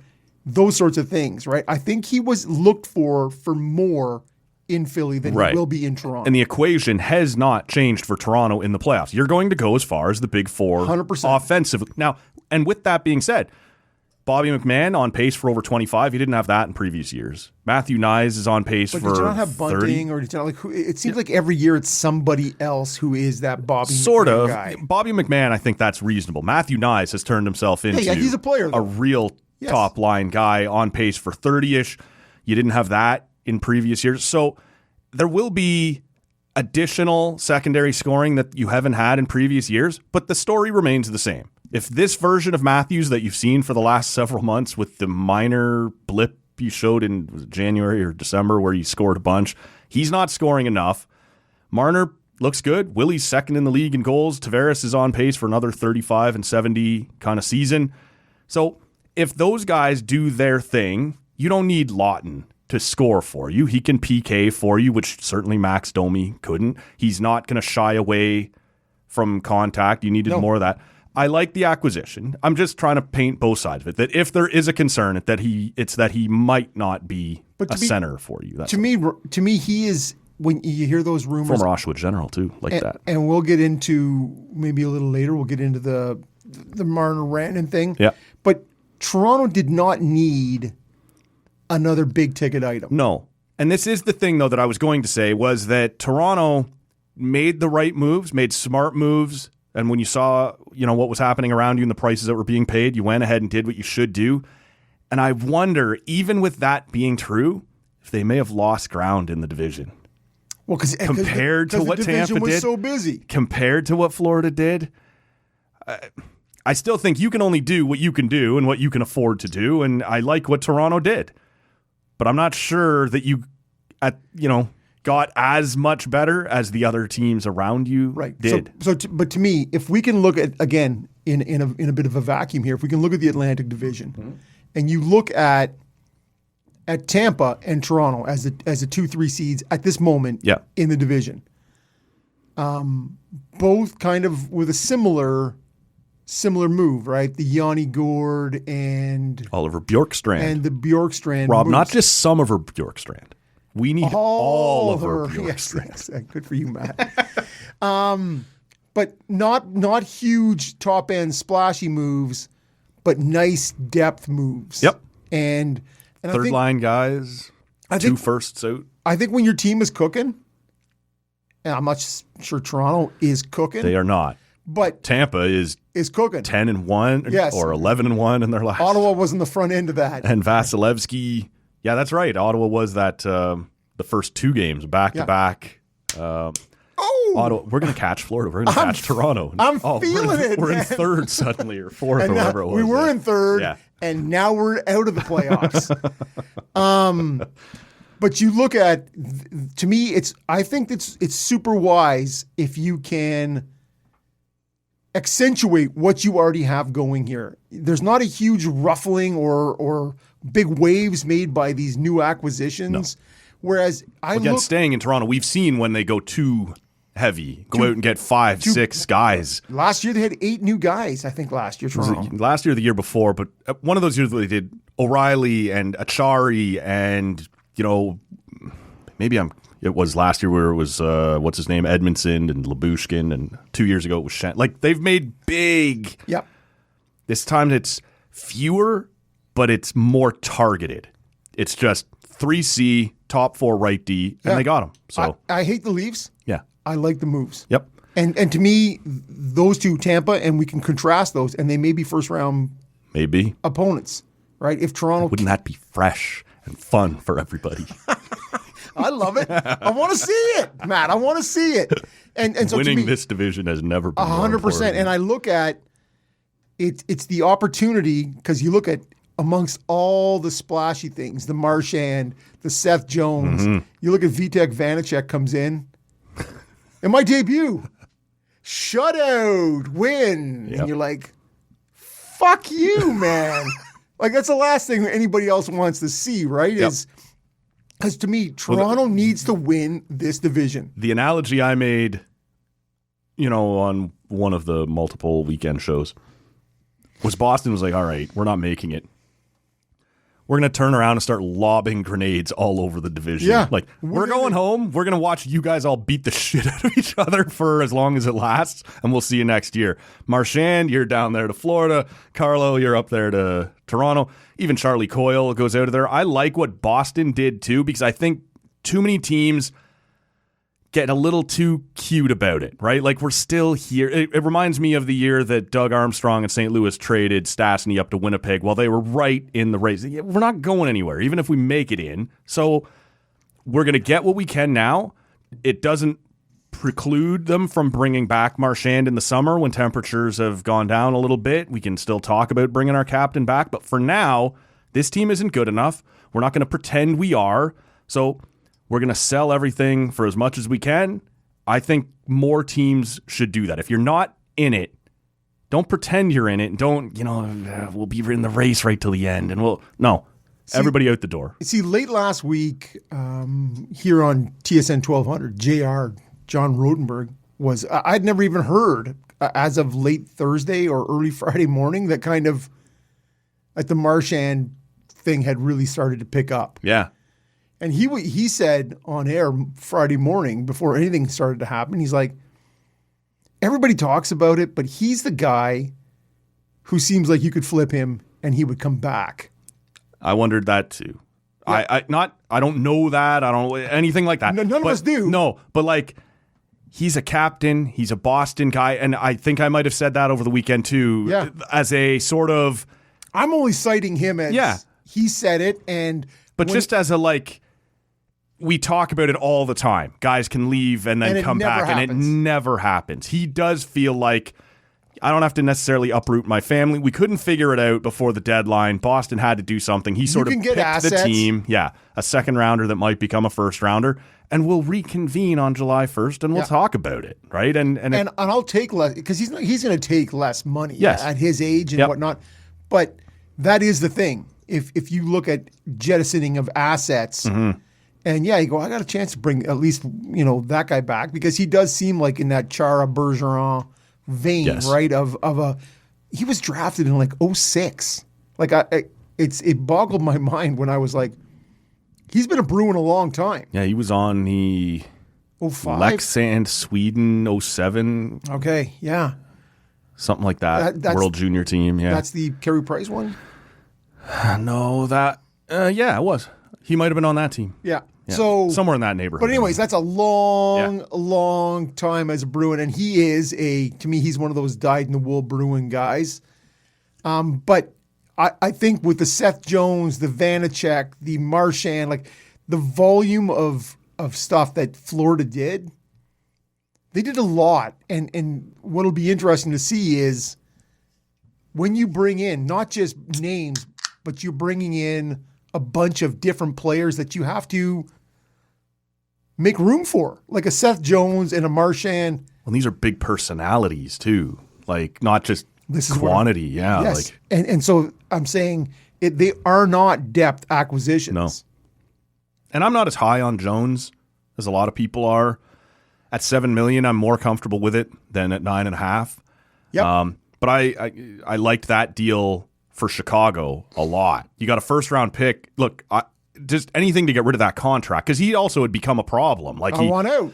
those sorts of things, right? I think he was looked for more in Philly than he will be in Toronto. And the equation has not changed for Toronto in the playoffs. You're going to go as far as the big four 100%. Offensively. Now, and with that being said, Bobby McMahon on pace for over 25. He didn't have that in previous years. Matthew Nyes is on pace for 30. Did you not have Bunting, or did you not, like, it seems like every year it's somebody else who is that Bobby sort McMahon of guy. Bobby McMahon, I think that's reasonable. Matthew Nyes has turned himself into he's a player, though. A real top line guy on pace for 30-ish. You didn't have that in previous years. So there will be additional secondary scoring that you haven't had in previous years, but the story remains the same. If this version of Matthews that you've seen for the last several months with the minor blip he showed in January or December where he scored a bunch, he's not scoring enough. Marner looks good. Willie's second in the league in goals. Tavares is on pace for another 35 and 70 kind of season. So if those guys do their thing, you don't need Laughton to score for you. He can PK for you, which certainly Max Domi couldn't. He's not going to shy away from contact. You needed more of that. I like the acquisition. I'm just trying to paint both sides of it. That if there is a concern, it's that he might not be center for you. That's to me, he is. When you hear those rumors, former Oshawa general too, that. And we'll get into maybe a little later. We'll get into the Marner Rantanen thing. Yeah. But Toronto did not need another big ticket item. No. And this is the thing, though, that I was going to say was that Toronto made the right moves, made smart moves. And when you saw, what was happening around you and the prices that were being paid, you went ahead and did what you should do. And I wonder, even with that being true, if they may have lost ground in the division. Well, because compared to what Tampa was did, so busy. Compared to what Florida did, I still think you can only do what you can do and what you can afford to do. And I like what Toronto did. But I'm not sure that you, got as much better as the other teams around you did. But to me, if we can look at, again, in a bit of a vacuum here, if we can look at the Atlantic Division, and you look at Tampa and Toronto as the 2-3 seeds at this moment in the division, both kind of with a similar move, right? The Yanni Gourde and Oliver Bjorkstrand. And the Bjorkstrand Rob, moves. not just some of her Bjorkstrand. We need all of her Bjorkstrand. Yes. Good for you, Matt. But not huge top end splashy moves, but nice depth moves. Yep. And third line guys, two firsts out. I think when your team is cooking, and I'm not sure Toronto is cooking. They are not. But Tampa is cooking. 10-1 or 11-1 in their last. Ottawa was in the front end of that. And Vasilevsky, yeah, that's right. Ottawa was that the first two games back to back. Ottawa, we're going to catch Florida. We're going to catch Toronto. I'm feeling it. We're in third suddenly or fourth or whatever it was. We were in third, and now we're out of the playoffs. But you look at, to me, I think it's super wise if you can accentuate what you already have going here. There's not a huge ruffling or big waves made by these new acquisitions. No. Whereas staying in Toronto, we've seen when they go too heavy, go out and get 5-6 guys. Last year they had 8 new guys, I think, last year, Toronto. Last year, the year before, but one of those years where they did O'Reilly and Achari and, it was last year where it was, what's his name, Edmondson and Labushkin, and 2 years ago it was Shen. Like, they've made big. Yep. This time it's fewer, but it's more targeted. It's just 3C, top 4 right D, and they got them. So I hate the Leafs. Yeah. I like the moves. Yep. And to me, those two, Tampa, and we can contrast those, and they may be first round opponents, right? If Toronto, wouldn't that be fresh and fun for everybody? I love it. I want to see it, Matt. I want to see it. And so winning to me, this division has never been 100%. And I look at it. It's the opportunity, because you look at amongst all the splashy things, the Marchand, the Seth Jones. You look at Vitek Vanacek comes in. In my debut, shutout, win. Yep. And you're like, fuck you, man. Like, that's the last thing anybody else wants to see, right? Yep. Because to me, Toronto needs to win this division. The analogy I made, on one of the multiple weekend shows was Boston was like, all right, we're not making it. We're going to turn around and start lobbing grenades all over the division. Yeah. Like, we're going home. We're going to watch you guys all beat the shit out of each other for as long as it lasts, and we'll see you next year. Marchand, you're down there to Florida. Carlo, you're up there to Toronto. Even Charlie Coyle goes out of there. I like what Boston did, too, because I think too many teams get a little too cute about it, right? Like, we're still here. It reminds me of the year that Doug Armstrong and St. Louis traded Stastny up to Winnipeg while they were right in the race. We're not going anywhere, even if we make it in. So we're going to get what we can now. It doesn't preclude them from bringing back Marchand in the summer when temperatures have gone down a little bit. We can still talk about bringing our captain back. But for now, this team isn't good enough. We're not going to pretend we are. So we're going to sell everything for as much as we can. I think more teams should do that. If you're not in it, don't pretend you're in it, and don't, we'll be in the race right till the end. And everybody out the door. See, late last week here on TSN 1200, JR, John Rodenberg, I'd never even heard as of late Thursday or early Friday morning that kind of the Marchand thing had really started to pick up. Yeah. And he said on air Friday morning before anything started to happen, he's like, everybody talks about it, but he's the guy who seems like you could flip him and he would come back. I wondered that too. I don't know that. I don't anything like that. None of us do. No, but like he's a captain. He's a Boston guy, and I think I might have said that over the weekend too. Yeah. As a sort of. I'm only citing him as he said it, but just as a like. We talk about it all the time. Guys can leave and then come back, and it never happens. He does feel like I don't have to necessarily uproot my family. We couldn't figure it out before the deadline. Boston had to do something. He sort of picked the team. Yeah, a second rounder that might become a first rounder, and we'll reconvene on July 1st and we'll talk about it, right? And I'll take less because he's going to take less money at his age and whatnot. But that is the thing. If you look at jettisoning of assets. Mm-hmm. And you go, I got a chance to bring at least, that guy back because he does seem like in that Chara Bergeron vein, right? He was drafted in like 2006. Like it boggled my mind when I was like, he's been a Bruin a long time. Yeah, he was on the 2005? Leksand, Sweden, 2007. Okay, yeah. Something like that. World Junior team, yeah. That's the Carey Price one? No, it was. He might have been on that team. Yeah. Yeah. So somewhere in that neighborhood. But anyways, that's a long time as a Bruin, and he is to me, he's one of those dyed-in-the-wool Bruin guys. But I think with the Seth Jones, the Vanacek, the Marchand, like the volume of stuff that Florida did, they did a lot. And what'll be interesting to see is when you bring in not just names, but you're bringing in a bunch of different players that you have to make room for, like a Seth Jones and a Marchand. Well, these are big personalities too, like not just quantity. Yes. And so I'm saying they are not depth acquisitions. No. And I'm not as high on Jones as a lot of people are. At $7 million, I'm more comfortable with it than at 9.5. Yep. But I liked that deal for Chicago a lot. You got a first-round pick. Look, just anything to get rid of that contract because he also had become a problem. Like I want out.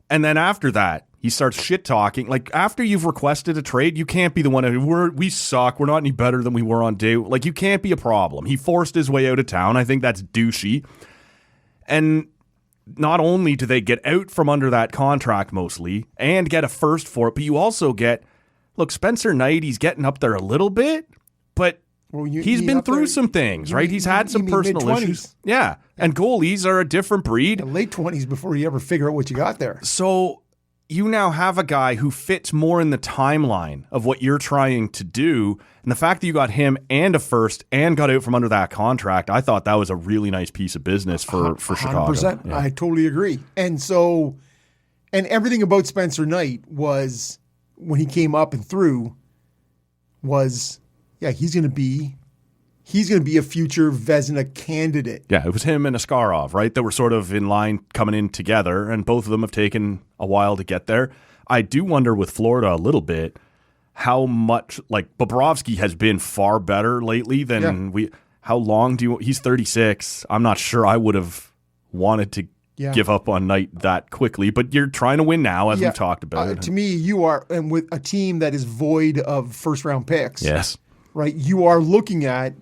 And then after that, he starts shit-talking. Like after you've requested a trade, you can't be the one. We suck. We're not any better than we were on day. Like you can't be a problem. He forced his way out of town. I think that's douchey. And not only do they get out from under that contract mostly and get a first for it, but you also get, look, Spencer Knight, he's getting up there a little bit, but he's been through some things, right? He's had some personal issues. Yeah. And goalies are a different breed. Late 20s before you ever figure out what you got there. So you now have a guy who fits more in the timeline of what you're trying to do. And the fact that you got him and a first and got out from under that contract, I thought that was a really nice piece of business for Chicago. 100%. Yeah. I totally agree. And so, and everything about Spencer Knight was, when he came up and through, was, he's going to be a future Vezina candidate. Yeah, it was him and Askarov, right? That were sort of in line coming in together, and both of them have taken a while to get there. I do wonder with Florida a little bit how much, like Bobrovsky has been far better lately than how long he's 36. I'm not sure I would have wanted to give up on Knight that quickly, but you're trying to win now, as we've talked about. To me, you are, and with a team that is void of first-round picks. Yes. Right? You are looking at,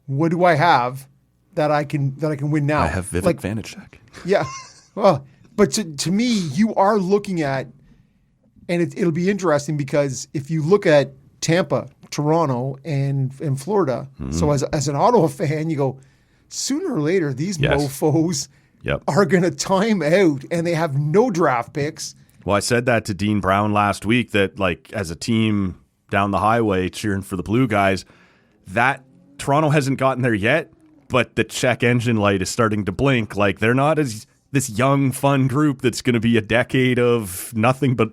what do I have that I can win now? I have Vivek Vanacek. Yeah. Well, but to me, you are looking at, and it'll be interesting because if you look at Tampa, Toronto, and Florida, so as an Ottawa fan, you go, sooner or later, these mofos are going to time out, and they have no draft picks. Well, I said that to Dean Brown last week, that like as a team down the highway cheering for the Blue guys, that Toronto hasn't gotten there yet, but the check engine light is starting to blink. Like they're not as this young, fun group that's going to be a decade of nothing but,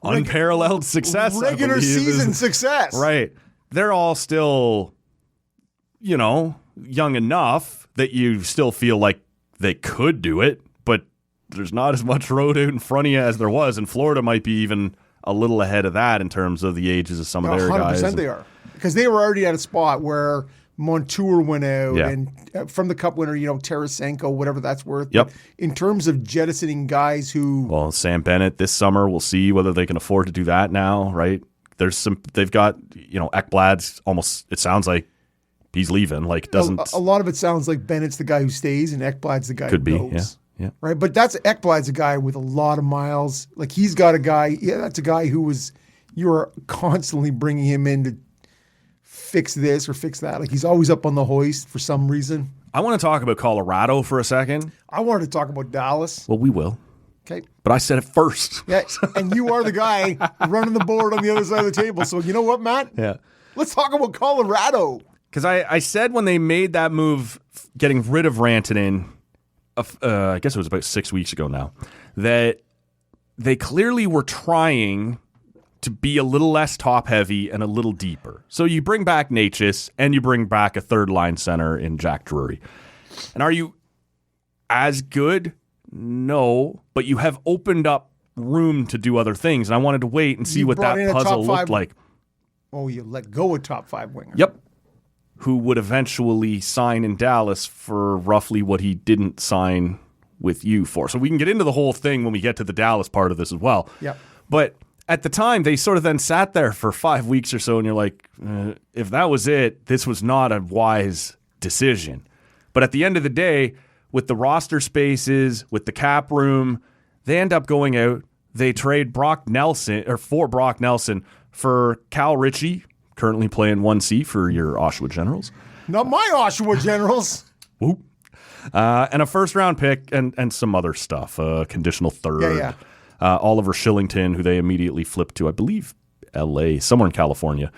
unparalleled success. Regular season success. Right. They're all still, young enough that you still feel like they could do it, but there's not as much road out in front of you as there was, and Florida might be even a little ahead of that in terms of the ages of some of their guys. 100% they are. Because they were already at a spot where Montour went out, and from the Cup winner, Tarasenko, whatever that's worth. Yep. But in terms of jettisoning guys who... Well, Sam Bennett this summer, we'll see whether they can afford to do that now, right? They've got, Ekblad's almost, it sounds like, he's leaving. Like, doesn't a lot of it sounds like Bennett's the guy who stays and Ekblad's the guy could who be, goes. yeah. Right, but Ekblad's a guy with a lot of miles. Like he's got a guy. Yeah, that's a guy who you are constantly bringing him in to fix this or fix that. Like he's always up on the hoist for some reason. I want to talk about Colorado for a second. I wanted to talk about Dallas. Well, we will. Okay. But I said it first. Yeah, and you are the guy running the board on the other side of the table. So you know what, Matt? Yeah. Let's talk about Colorado. Because I said when they made that move, getting rid of Rantanen, I guess it was about 6 weeks ago now, that they clearly were trying to be a little less top heavy and a little deeper. So you bring back Natchez and you bring back a third line center in Jack Drury. And are you as good? No, but you have opened up room to do other things. And I wanted to wait and see what that puzzle looked like. Oh, you let go a top 5 winger. Yep. Who would eventually sign in Dallas for roughly what he didn't sign with you for. So we can get into the whole thing when we get to the Dallas part of this as well. Yep. But at the time, they sort of then sat there for 5 weeks or so, and you're like, if that was it, this was not a wise decision. But at the end of the day, with the roster spaces, with the cap room, they end up going out. They trade Brock Nelson for Cal Ritchie, currently playing 1C for your Oshawa Generals. Not my Oshawa Generals. Whoop. And a first-round pick and some other stuff, conditional third. Yeah. Oliver Shillington, who they immediately flipped to, I believe, L.A., somewhere in California.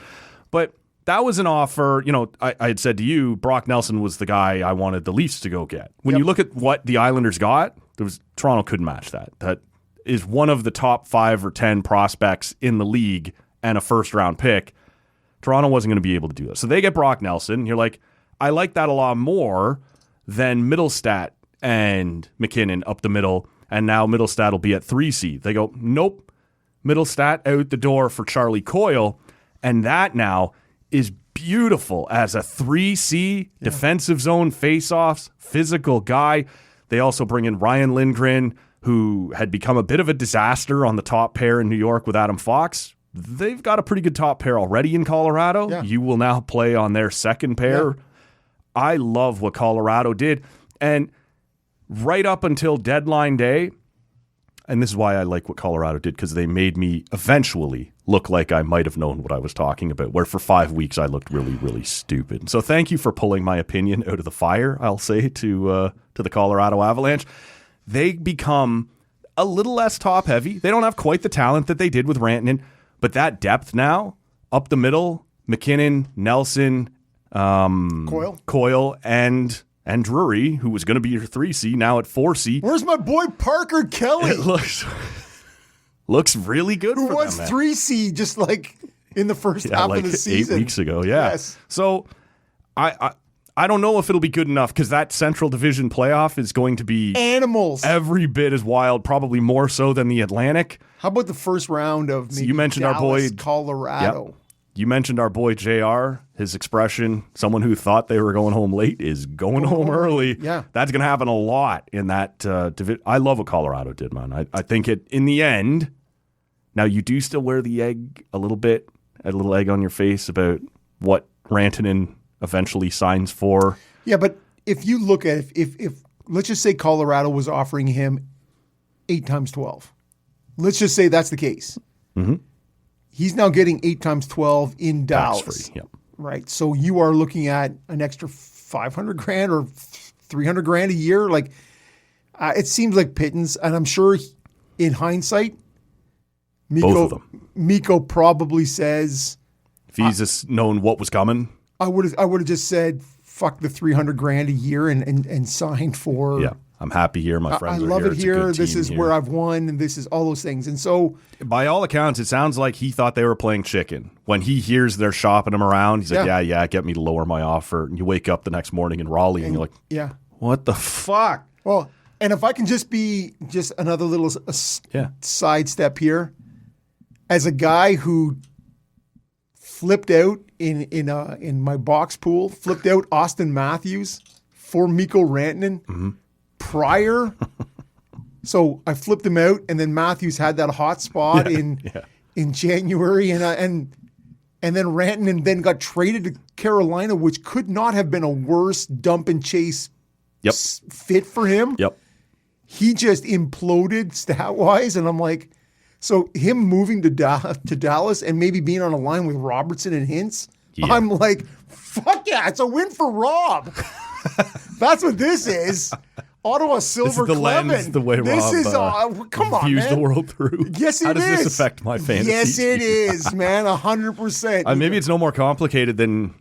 But that was an offer. You know, I had said to you, Brock Nelson was the guy I wanted the Leafs to go get. When you look at what the Islanders got, Toronto couldn't match that. That is one of the top 5 or 10 prospects in the league and a first-round pick. Toronto wasn't going to be able to do that. So they get Brock Nelson. You're like, I like that a lot more than Middlestat and McKinnon up the middle, and now Middlestat will be at 3C. They go, nope, Middlestat out the door for Charlie Coyle, and that now is beautiful as a 3C defensive zone faceoffs, physical guy. They also bring in Ryan Lindgren, who had become a bit of a disaster on the top pair in New York with Adam Fox. They've got a pretty good top pair already in Colorado. Yeah. You will now play on their second pair. Yeah. I love what Colorado did. And right up until deadline day, and this is why I like what Colorado did, because they made me eventually look like I might have known what I was talking about, where for 5 weeks I looked really, really stupid. So thank you for pulling my opinion out of the fire, I'll say, to the Colorado Avalanche. They become a little less top heavy. They don't have quite the talent that they did with Rantanen, but that depth now, up the middle, McKinnon, Nelson, Coyle, and Drury, who was going to be your 3C, now at 4C. Where's my boy Parker Kelly? It looks really good who for was them. 3C just like in the first half like of the season. 8 weeks ago, yeah. Yes. So I don't know if it'll be good enough, because that Central Division playoff is going to be Animals. every bit as wild, probably more so than the Atlantic. How about the first round of maybe you mentioned Dallas, our boy Colorado? Yep. You mentioned our boy JR. His expression, someone who thought they were going home late is going home early. Yeah. That's going to happen a lot in that division. I love what Colorado did, man. I think it, in the end, now you do still wear the egg a little bit, a little egg on your face about what Rantanen eventually signs for. Yeah, but if you look at if let's just say Colorado was offering him 8 times 12. Let's just say that's the case. Mm-hmm. He's now getting 8 times 12 in Dallas. Tax-free, yep. Right. So you are looking at an extra $500,000 or $300,000 a year. Like it seems like pittance, and I'm sure in hindsight, Both of them. Mikko probably says, if he's just known what was coming. I would have just said, fuck the $300,000 a year and signed for. Yeah, I'm happy here. My friends I are love here. it It's a here. good This team is here. where I've won, and this is all those things. And so, by all accounts, it sounds like he thought they were playing chicken. When he hears they're shopping him around, he's like, yeah, get me to lower my offer. And you wake up the next morning in Raleigh and you're like, yeah. what the fuck? Well, and if I can just be just another little sidestep here, as a guy who flipped out in my box pool, flipped out Austin Matthews for Mikko Rantanen prior. So I flipped him out, and then Matthews had that hot spot in January, and and then Rantanen then got traded to Carolina, which could not have been a worse dump and chase fit for him. Yep. He just imploded stat-wise, and I'm like, so him moving to Dallas and maybe being on a line with Robertson and Hintz, I'm like, fuck yeah, it's a win for Rob. That's what this is. Ottawa Silver This is the Clement. lens, the way this Rob is come on, views man. the world through. Yes, it is. How does this affect my fantasy? Yes, it team? is, man. 100%. Maybe it's no more complicated than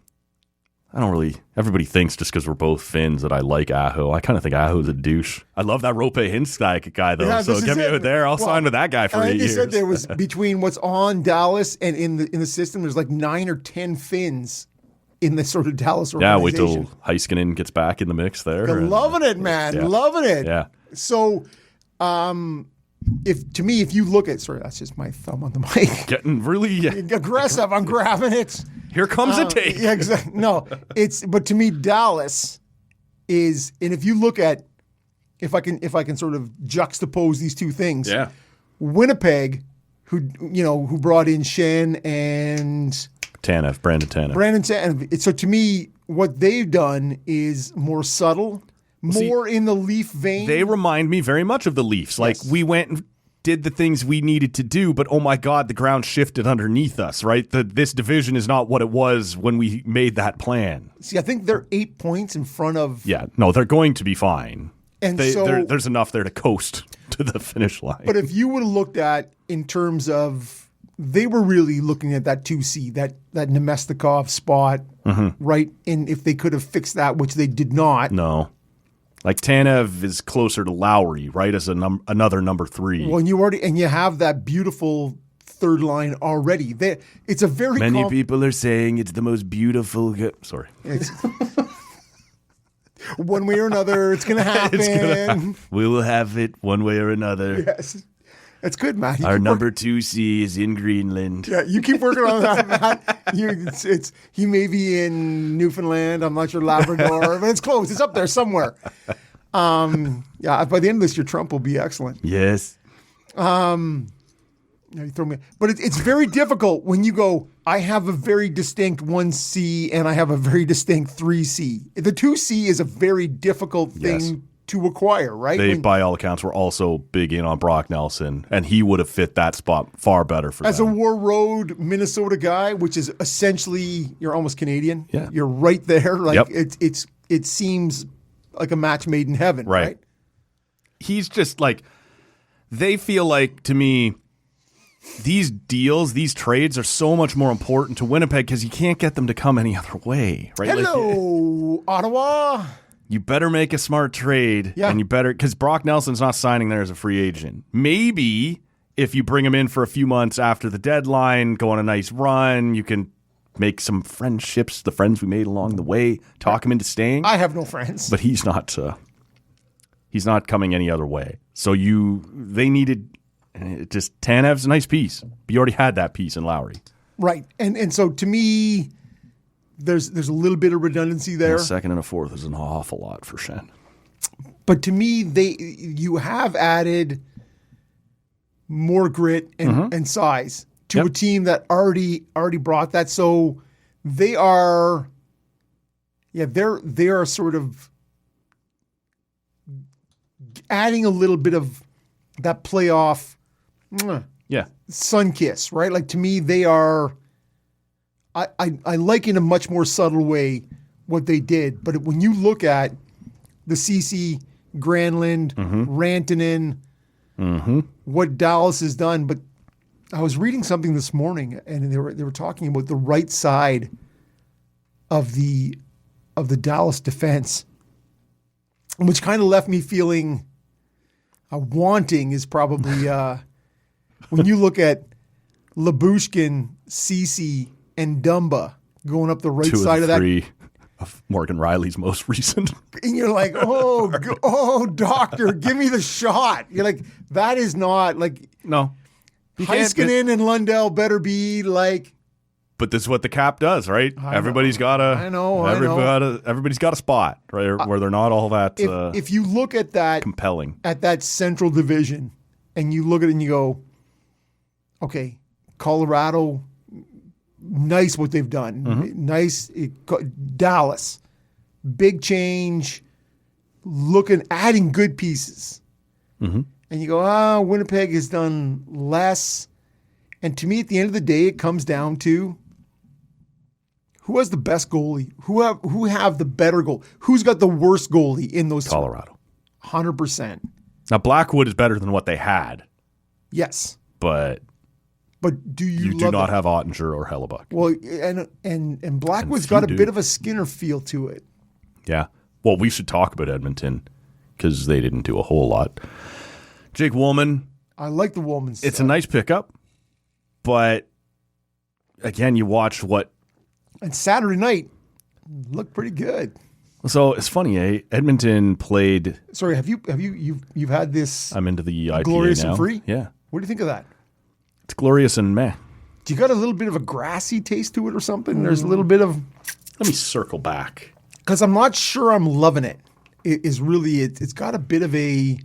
everybody thinks just because we're both Finns that I like Aho. I kind of think Aho's a douche. I love that Rope Hintz guy though. Yeah, so get me out there. I'll sign with that guy for 8 years. You said there was between what's on Dallas and in the system, there's like 9 or 10 Finns in the sort of Dallas Yeah, organization. wait till Heiskanen gets back in the mix there. They're loving it, man. Yeah. Loving it. Yeah. So, if you look at, sorry, that's just my thumb on the mic. Getting really Aggressive. I'm grabbing it. Here comes a take. Yeah, exactly. No, but to me, Dallas is, and if you look at, if I can sort of juxtapose these two things, Yeah. Winnipeg, who brought in Shen and Brandon Tanev. Brandon Tanev. So to me, what they've done is more subtle, more in the Leaf vein. They remind me very much of the Leafs. Like we went and did the things we needed to do, but oh my God, the ground shifted underneath us, right? This division is not what it was when we made that plan. See, I think they're 8 points in front of. Yeah, no, they're going to be fine. And there's enough there to coast to the finish line. But if you would have looked at in terms of, they were really looking at that 2C, that Nemestikov spot, right? And if they could have fixed that, which they did not. No. Like Tanev is closer to Lowry, right, as another number 3. Well, and you have that beautiful third line already. It's a very many people are saying it's the most beautiful. Sorry, one way or another, it's going to happen. We will have it one way or another. Yes, that's good, Matt. Our number 2C is in Greenland. Yeah, you keep working on that, Matt. He may be in Newfoundland. I'm not sure, Labrador, but it's close. It's up there somewhere. Yeah, by the end of this year, Trump will be excellent. Yes. You throw me, but it's very difficult when you go, I have a very distinct 1C and I have a very distinct 3C. The 2C is a very difficult thing to acquire, right? They, by all accounts, were also big in on Brock Nelson, and he would have fit that spot far better for as them. a War Road, Minnesota guy, which is essentially, you're almost Canadian. Yeah. You're right there. Like it seems like a match made in heaven, right? He's just like, they feel like, to me, these deals, these trades are so much more important to Winnipeg because you can't get them to come any other way, right? Hello, Ottawa. You better make a smart trade, and you better, because Brock Nelson's not signing there as a free agent. Maybe if you bring him in for a few months after the deadline, go on a nice run, you can make some friendships, the friends we made along the way, talk him into staying. I have no friends. But he's not coming any other way. So they needed, just Tanev's a nice piece. You already had that piece in Lowry. Right. And so to me, there's a little bit of redundancy there. And a second and a fourth is an awful lot for Shen. But to me, you have added more grit and size to a team that already brought that. So they are sort of adding a little bit of that playoff sun kiss, right? Like, to me, they are, I like in a much more subtle way what they did. But when you look at the CC, Granlund, Rantanen, what Dallas has done, but I was reading something this morning, and they were talking about the right side of the Dallas defense, which kind of left me feeling wanting is probably when you look at Lyubushkin, Ceci, and Dumba going up the right side of that. 2 of 3 of Morgan Riley's most recent. And you're like, oh, doctor, give me the shot. You're like, that is not like. No. Heiskanen and Lundell better be like. But this is what the cap does, right? Everybody's got a. I know. Everybody's got a spot, right, where they're not all that. If you look at that compelling at that Central Division, and you look at it and you go, okay, Colorado, nice what they've done. Nice. Dallas, big change, adding good pieces. And you go, Winnipeg has done less. And to me, at the end of the day, it comes down to who has the best goalie? Who have the better goal? Who's got the worst goalie in those? Colorado. 100%. Now, Blackwood is better than what they had. Yes. But do you do not have Ottinger or Hellebuck. Well, and Blackwood's got a bit of a Skinner feel to it. Yeah. Well, we should talk about Edmonton because they didn't do a whole lot. Jake Woolman. I like the Woolman stuff. It's a nice pickup, but again, you watch what. And Saturday night looked pretty good. So it's funny, eh? Edmonton played. Sorry, you've had this? I'm into the IPA glorious now. And free. Yeah. What do you think of that? It's glorious and meh. Do you got a little bit of a grassy taste to it or something? There's a little bit of. Let me circle back because I'm not sure I'm loving it. It's got a bit of a.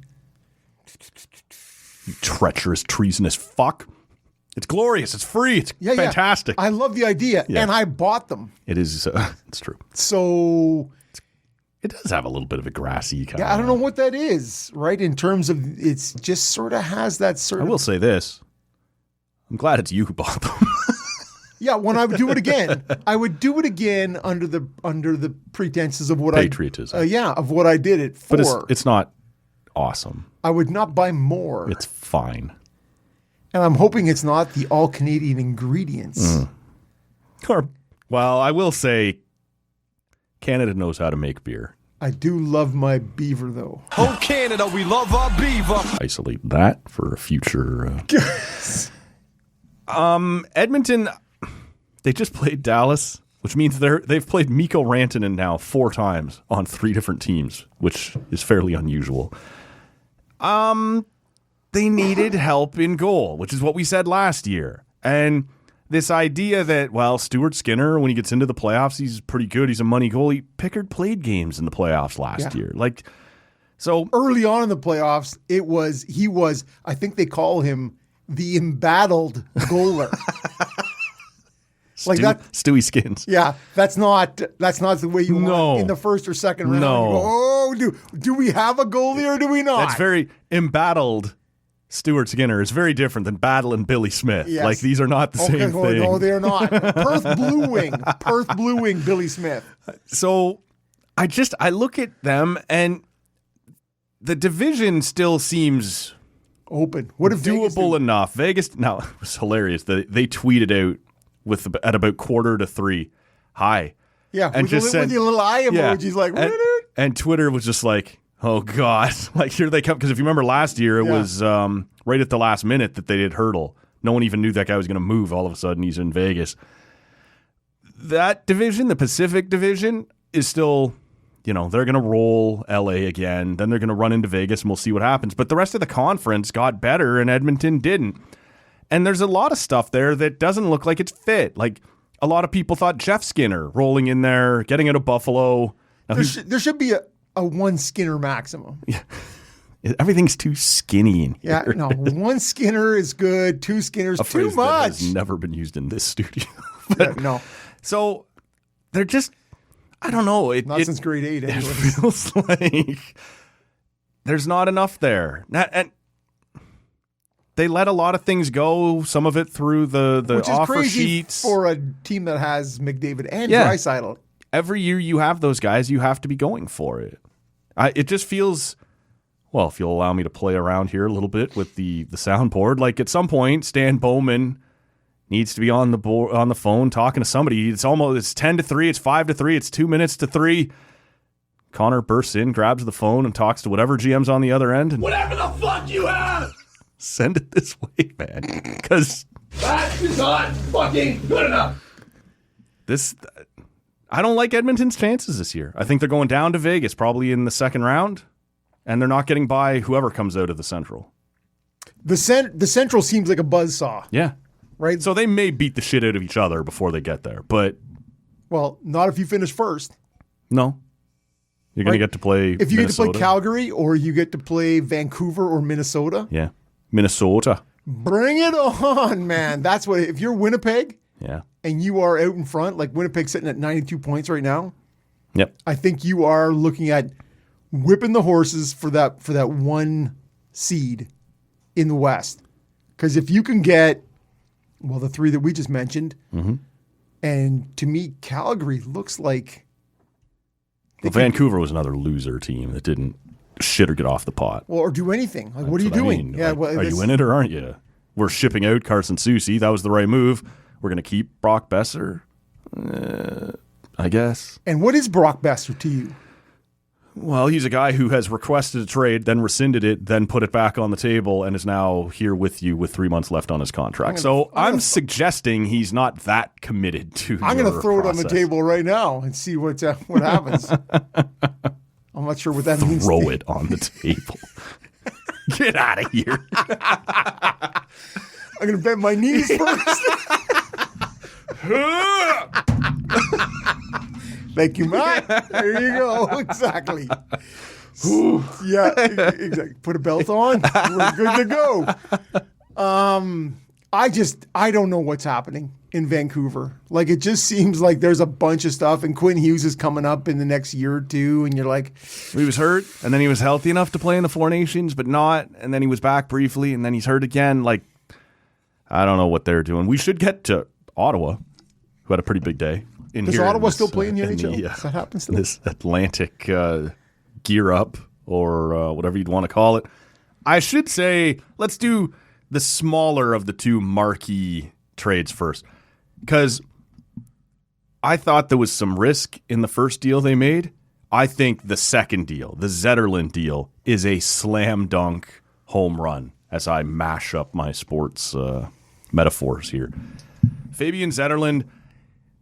You treacherous, treasonous fuck. It's glorious. It's free. It's fantastic. I love the idea, and I bought them. It is. It's true. So it does have a little bit of a grassy kind. Yeah, I don't know what that is, right? In terms of, it's just sort of has that sort of. I will say this. I'm glad it's you who bought them. Yeah, when I would do it again, I would do it again under the pretenses of what patriotism. Of what I did it for. But it's not awesome. I would not buy more. It's fine. And I'm hoping it's not the all Canadian ingredients. Well, I will say Canada knows how to make beer. I do love my beaver, though. Oh, Canada, we love our beaver. Isolate that for a future. Edmonton, they just played Dallas, which means they've played Mikko Rantanen now 4 times on 3 different teams, which is fairly unusual. They needed help in goal, which is what we said last year. And this idea that, well, Stuart Skinner, when he gets into the playoffs, he's pretty good. He's a money goalie. Pickard played games in the playoffs last year. So early on in the playoffs, he was, I think they call him the embattled goaler. Stewie Skins. Yeah, that's not the way you want in the first or second round. No. You go, do we have a goalie or do we not? That's very embattled. Stuart Skinner is very different than battling Billy Smith. Yes. These are not the same thing. No, they're not. Perth Blue Wing, Billy Smith. So I look at them and the division still seems open. What if doable enough? Vegas. Now it was hilarious. They tweeted out at about 2:45. Hi. Yeah, and with the little eye emojis, like. And Twitter was just like, oh, God. Like, here they come. Because if you remember last year, it was right at the last minute that they did Hurdle. No one even knew that guy was going to move. All of a sudden, he's in Vegas. That division, the Pacific Division, is still, they're going to roll LA again. Then they're going to run into Vegas, and we'll see what happens. But the rest of the conference got better, and Edmonton didn't. And there's a lot of stuff there that doesn't look like it's fit. Like, a lot of people thought Jeff Skinner rolling in there, getting out of Buffalo. There should be a one Skinner maximum. Yeah. Everything's too skinny in here. Yeah, no, one Skinner is good. 2 Skinners, a too phrase much. That has never been used in this studio. No. So they're just, I don't know. Not since grade 8. It feels like there's not enough there. And they let a lot of things go. Some of it through the Which is offer crazy sheets for a team that has McDavid and Draisaitl. Every year you have those guys, you have to be going for it. It just feels, well, if you'll allow me to play around here a little bit with the soundboard, like at some point, Stan Bowman needs to be on the phone talking to somebody. It's 10-3, it's 5-3, it's 2 minutes to 3. Connor bursts in, grabs the phone, and talks to whatever GM's on the other end. And whatever the fuck you have! Send it this way, man. Because that is not fucking good enough. I don't like Edmonton's chances this year. I think they're going down to Vegas probably in the second round, and they're not getting by whoever comes out of the Central. The Central seems like a buzzsaw. Yeah. Right? So they may beat the shit out of each other before they get there, but... Well, not if you finish first. No. You're going to get to play If you Minnesota. get to play Calgary or you get to play Vancouver or Minnesota. Yeah. Minnesota. Bring it on, man. That's what, if you're Winnipeg, Yeah. and you are out in front, like Winnipeg sitting at 92 points right now, Yep. I think you are looking at whipping the horses for that one seed in the West. Because if you can get, well, the three that we just mentioned, and to me, Calgary looks like Vancouver was another loser team that didn't shit or get off the pot. or do anything. Like, what are you That's what I doing? mean. Yeah, Like, well, are you in it or aren't you? We're shipping out Carson Soucy. That was the right move. We're going to keep Brock Besser, I guess. And what is Brock Besser to you? Well, he's a guy who has requested a trade, then rescinded it, then put it back on the table, and is now here with you with 3 months left on his contract. I'm suggesting he's not that committed to. I'm going to throw it on the process. table right now and see what happens. I'm not sure what that means. Throw it on the table. Get out of here. I'm going to bend my knees first. Thank you, Matt. There you go. Exactly. Yeah, exactly. Put a belt on. We're good to go. I don't know what's happening in Vancouver. Like, it just seems like there's a bunch of stuff, and Quinn Hughes is coming up in the next year or two, and you're like, He was hurt, and then he was healthy enough to play in the Four Nations, but not, and then he was back briefly, and then he's hurt again. Like, I don't know what they're doing. We should get to Ottawa, who had a pretty big day. does Ottawa still play in the NHL? Does that happen still? This Atlantic gear up, or whatever you'd want to call it. I should say, let's do the smaller of the two marquee trades first, because I thought there was some risk in the first deal they made. I think the second deal, the Zetterlund deal, is a slam dunk home run as I mash up my sports metaphors here. Fabian Zetterlund,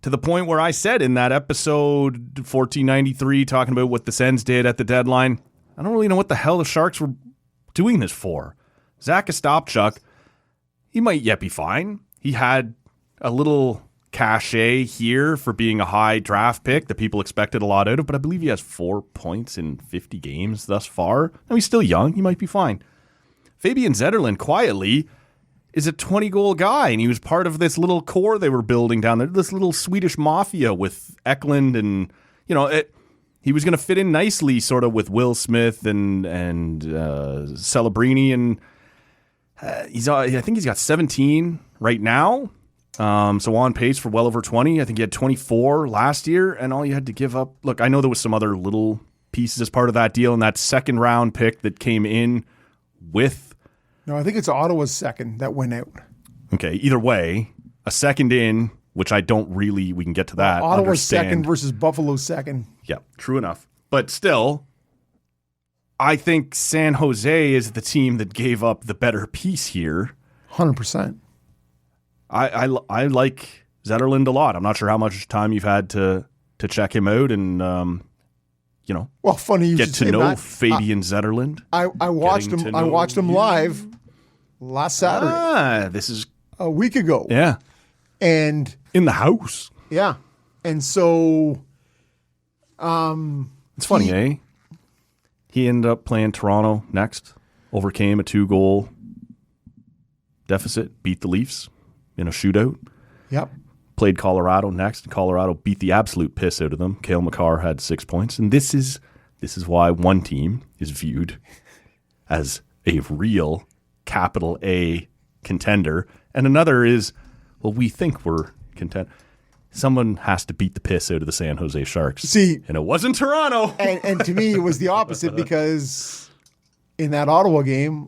to the point where I said in that episode 1493, talking about what the Sens did at the deadline, I don't really know what the hell the Sharks were doing this for. Zach Ostapchuk, he might yet be fine. He had a little cachet here for being a high draft pick that people expected a lot out of, but I believe he has 4 points in 50 games thus far. Now, he's still young. He might be fine. Fabian Zetterlund, quietly, is a 20-goal guy, and he was part of this little core they were building down there, this little Swedish mafia with Eklund, and, you know, he was going to fit in nicely sort of with Will Smith and Celebrini, and I think he's got 17 right now, so on pace for well over 20. I think he had 24 last year, and all you had to give up, look, I know there was some other little pieces as part of that deal, and that second-round pick that came in with... No, I think it's Ottawa's second that went out. Okay, either way, a second in, which I don't really, we can get to that. Ottawa's understand. second versus Buffalo's second. Yeah, true enough. But still, I think San Jose is the team that gave up the better piece here. 100%. I like Zetterlund a lot. I'm not sure how much time you've had to check him out and, Well, funny you get should to say know that. Fabian Zetterlund. I watched Getting him. to I know watched him you. live last Saturday, This is, a week ago, yeah, and in the house. yeah, and so It's funny, eh? He ended up playing Toronto next, overcame a 2-goal deficit, beat the Leafs in a shootout, yep. played Colorado next, and Colorado beat the absolute piss out of them. Cale Makar had 6 points, and this is why one team is viewed as a real capital A contender, and another is, well, we think we're contender. Someone has to beat the piss out of the San Jose Sharks. See, and it wasn't Toronto. and to me it was the opposite, because in that Ottawa game,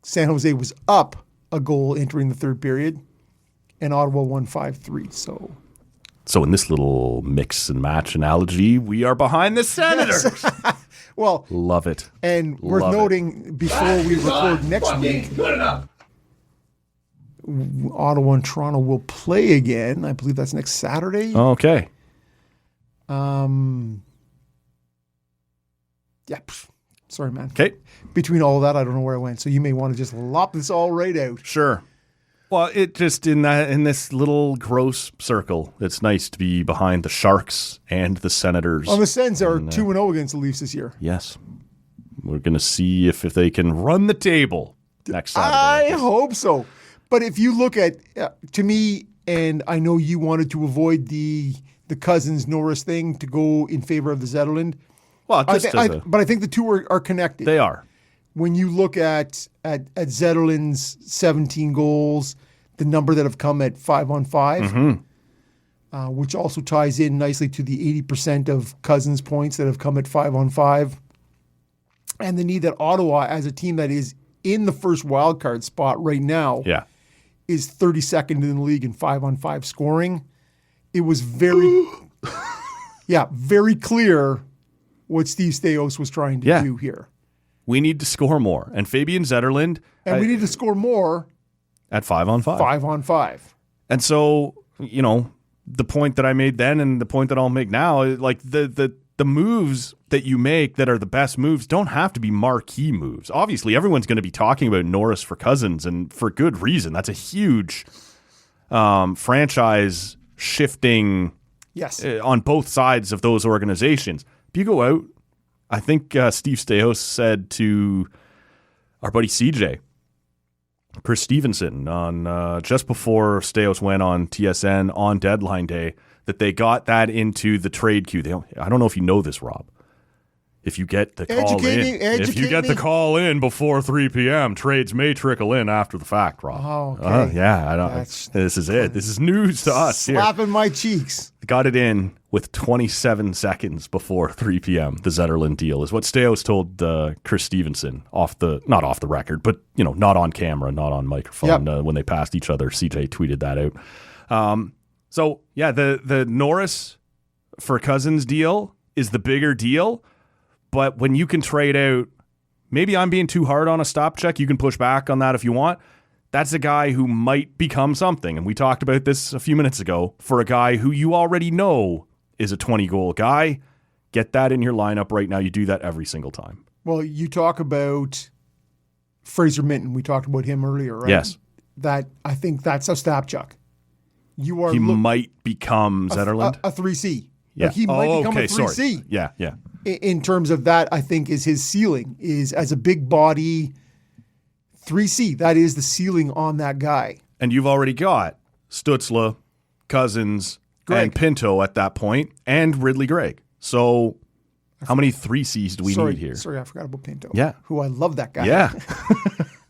San Jose was up a goal entering the third period, and Ottawa won 5-3. So in this little mix and match analogy, we are behind the Senators. Well, Love it. and worth Love it. noting, before we record next week, Ottawa and Toronto will play again. I believe that's next Saturday. Okay. Yeah. Sorry, man. Okay. Between all of that, I don't know where I went. So you may want to just lop this all right out. Sure. Well, it just in this little gross circle, it's nice to be behind the Sharks and the Senators. Well, the Sens are 2-0 against the Leafs this year. Yes. We're going to see if they can run the table next Saturday. I hope so. But if you look at, to me, and I know you wanted to avoid the Cousins-Norris thing to go in favor of the Zetterlund. Well, But I think the two are connected. they are. When you look at Zetterlund's 17 goals, the number that have come at 5-on-5, which also ties in nicely to the 80% of Cousins points that have come at 5-on-5, and the need that Ottawa, as a team that is in the first wildcard spot right now, Yeah. is 32nd in the league in 5-on-5 scoring. It was very clear what Steve Staios was trying to do here. We need to score more. And Fabian Zetterlund And we need to score more at 5-on-5. 5-on-5. And so, the point that I made then and the point that I'll make now, like the moves that you make that are the best moves don't have to be marquee moves. Obviously, everyone's going to be talking about Norris for Cousins, and for good reason. That's a huge franchise shifting on both sides of those organizations. If you go out, I think Steve Staios said to our buddy CJ, Chris Stevenson, on just before Staios went on TSN on deadline day, that they got that into the trade queue. I don't know if you know this, Rob. If you get the call in before 3 p.m., trades may trickle in after the fact, Rob. Oh, okay. This is it. This is news to us. Slapping my cheeks. Got it in with 27 seconds before 3 p.m. The Zetterlund deal is what Staios told Chris Stevenson not off the record, but not on camera, not on microphone. When they passed each other, CJ tweeted that out. So yeah, the Norris for Cousins deal is the bigger deal. But when you can trade out, maybe I'm being too hard on a stop check. You can push back on that if you want. That's a guy who might become something. And we talked about this a few minutes ago. For a guy who you already know is a 20-goal guy, get that in your lineup right now. You do that every single time. Well, you talk about Fraser Minton. We talked about him earlier, right? Yes. I think that's a stop chuck. He might become Zetterlund? A 3C. Yeah. Like he might become a 3C. Sorry. Yeah. In terms of that, I think is his ceiling, is as a big body 3C. That is the ceiling on that guy. And you've already got Stützle, Cousins, and Pinto at that point, and Ridley Gregg. So how many 3Cs do we need here? Sorry, I forgot about Pinto. Yeah. Who I love that guy. Yeah.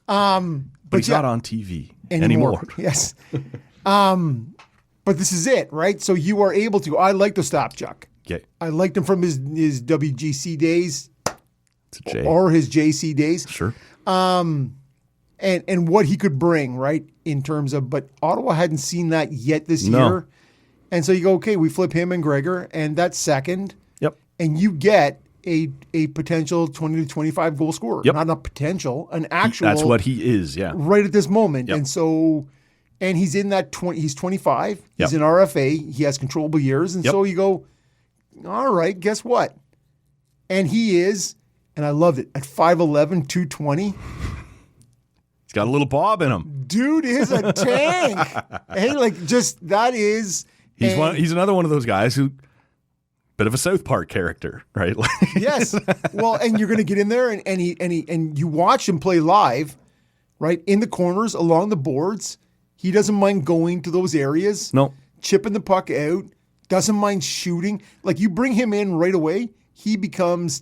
But he's not on TV anymore. Yes. But this is it, right? So you are able to. I like the stop chuck. Okay. I liked him from his WGC days It's a J. or his JC days. Sure. And what he could bring, right, in terms of, but Ottawa hadn't seen that yet this year. And so you go, okay, we flip him and Gregor, and that's second. Yep. And you get a potential 20 to 25 goal scorer. Yep. Not a potential, an actual. That's what he is, yeah. Right at this moment. Yep. And so, and he's in that 20, he's 25. Yep. He's in RFA. He has controllable years. And so you go, all right, guess what? And he is, and I loved it, at 5'11", 220. He's got a little bob in him. Dude is a tank. Hey, like just that is. He's another one of those guys who, bit of a South Park character, right? Yes. Well, and you're going to get in there and you watch him play live, right? In the corners, along the boards. He doesn't mind going to those areas. No. Chipping the puck out. Doesn't mind shooting. Like you bring him in right away, he becomes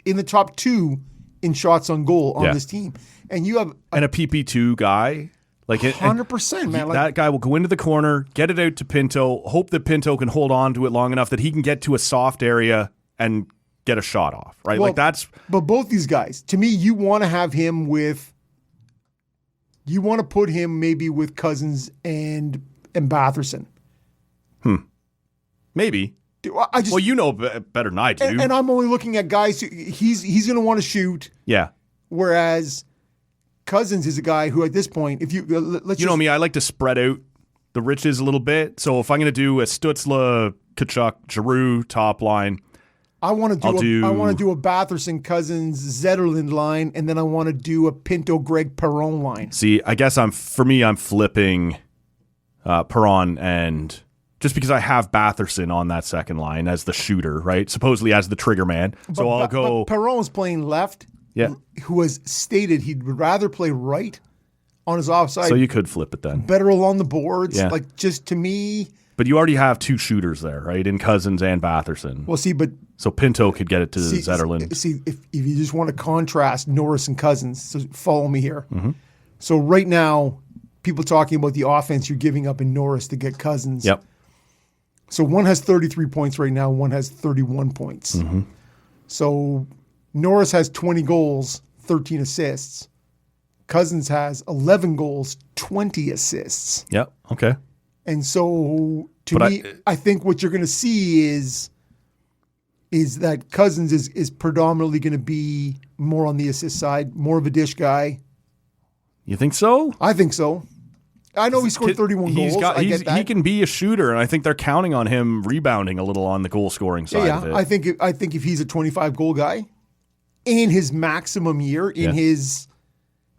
in the top 2 in shots on goal on this team. And you have a PP2 guy. Like 100%, man. That guy will go into the corner, get it out to Pinto, hope that Pinto can hold on to it long enough that he can get to a soft area and get a shot off, right? Well, like that's. But both these guys, to me, you want to have him with. You want to put him maybe with Cousins and Batherson. Maybe. Well, you know better than I do. And I'm only looking at guys who he's going to want to shoot. Yeah. Whereas Cousins is a guy who, at this point, if you know me, I like to spread out the riches a little bit. So if I'm going to do a Stützle, Tkachuk, Giroux top line, I want to do a Batherson, Cousins, Zetterlund line, and then I want to do a Pinto, Gregg, Perron line. See, I guess I'm flipping Perron, and just because I have Batherson on that second line as the shooter, right? Supposedly as the trigger man. So I'll go. But Perron's playing left. Yeah. Who has stated he'd rather play right on his offside. So you could flip it then. Better along the boards. Yeah. Like, just to me. But you already have two shooters there, right? In Cousins and Batherson. Well, see, but. So Pinto could get it to Zetterlund. See, if you just want to contrast Norris and Cousins, so follow me here. Mm-hmm. So right now, people talking about the offense you're giving up in Norris to get Cousins. Yep. So one has 33 points right now, one has 31 points. Mm-hmm. So Norris has 20 goals, 13 assists. Cousins has 11 goals, 20 assists. Yep. Okay. And so to me, I think what you're going to see is that Cousins is predominantly going to be more on the assist side, more of a dish guy. You think so? I think so. I know he scored 31 goals. I get that. He can be a shooter, and I think they're counting on him rebounding a little on the goal-scoring side of it. I think if he's a 25-goal guy in his maximum year, his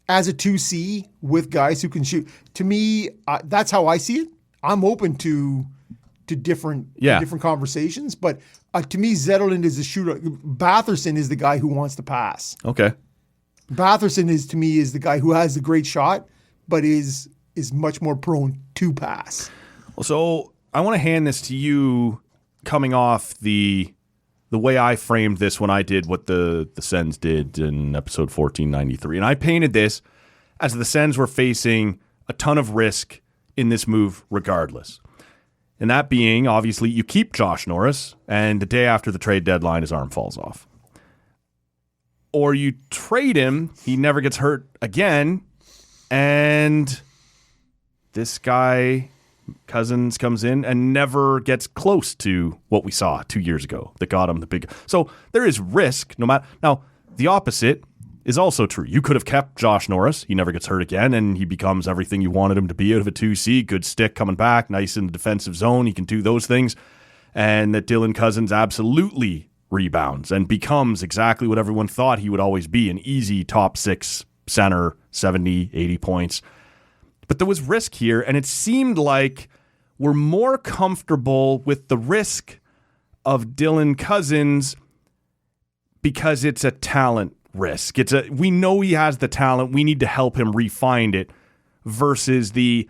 as a 2C with guys who can shoot, to me, that's how I see it. I'm open to different conversations, but to me, Zetterlund is a shooter. Batherson is the guy who wants to pass. Okay. Batherson is the guy who has the great shot, but is much more prone to pass. Well, so I want to hand this to you, coming off the way I framed this when I did what the Sens did in episode 1493, and I painted this as the Sens were facing a ton of risk in this move, regardless. And that being, obviously, you keep Josh Norris, and the day after the trade deadline, his arm falls off. Or you trade him, he never gets hurt again, and this guy, Cousins, comes in and never gets close to what we saw 2 years ago that got him the big. So there is risk, no matter. Now, the opposite is also true. You could have kept Josh Norris. He never gets hurt again, and he becomes everything you wanted him to be out of a 2C. Good stick coming back, nice in the defensive zone. He can do those things. And that Dylan Cousins absolutely rebounds and becomes exactly what everyone thought he would always be, an easy top six center, 70, 80 points. But there was risk here, and it seemed like we're more comfortable with the risk of Dylan Cousins because it's a talent risk. We know he has the talent. We need to help him refine it versus the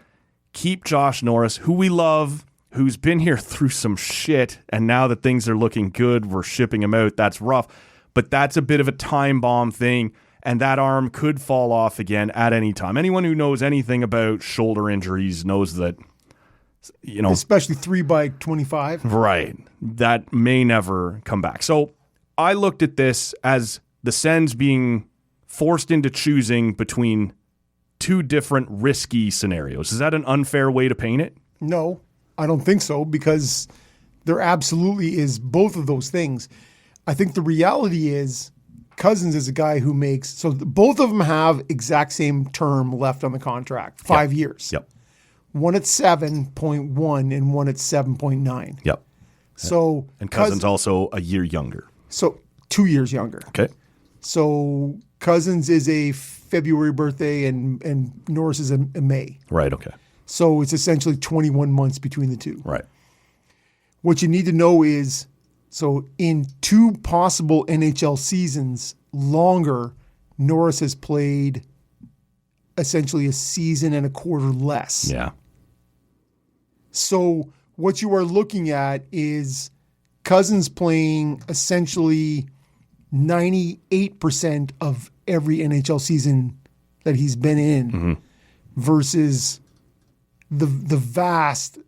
keep Josh Norris, who we love, who's been here through some shit, and now that things are looking good, we're shipping him out. That's rough. But that's a bit of a time bomb thing, and that arm could fall off again at any time. Anyone who knows anything about shoulder injuries knows that, especially 3x25. Right. That may never come back. So I looked at this as the Sens being forced into choosing between two different risky scenarios. Is that an unfair way to paint it? No, I don't think so, because there absolutely is both of those things. I think the reality is Cousins is a guy who makes, so both of them have exact same term left on the contract, 5 years. Yep. One at 7.1 and one at 7.9. Yep. So and Cousins also a year younger. So 2 years younger. Okay. So Cousins is a February birthday and Norris is a May. Right, okay. So it's essentially 21 months between the two. Right. What you need to know is, so in two possible NHL seasons longer, Norris has played essentially a season and a quarter less. Yeah. So what you are looking at is Cousins playing essentially 98% of every NHL season that he's been in versus the vast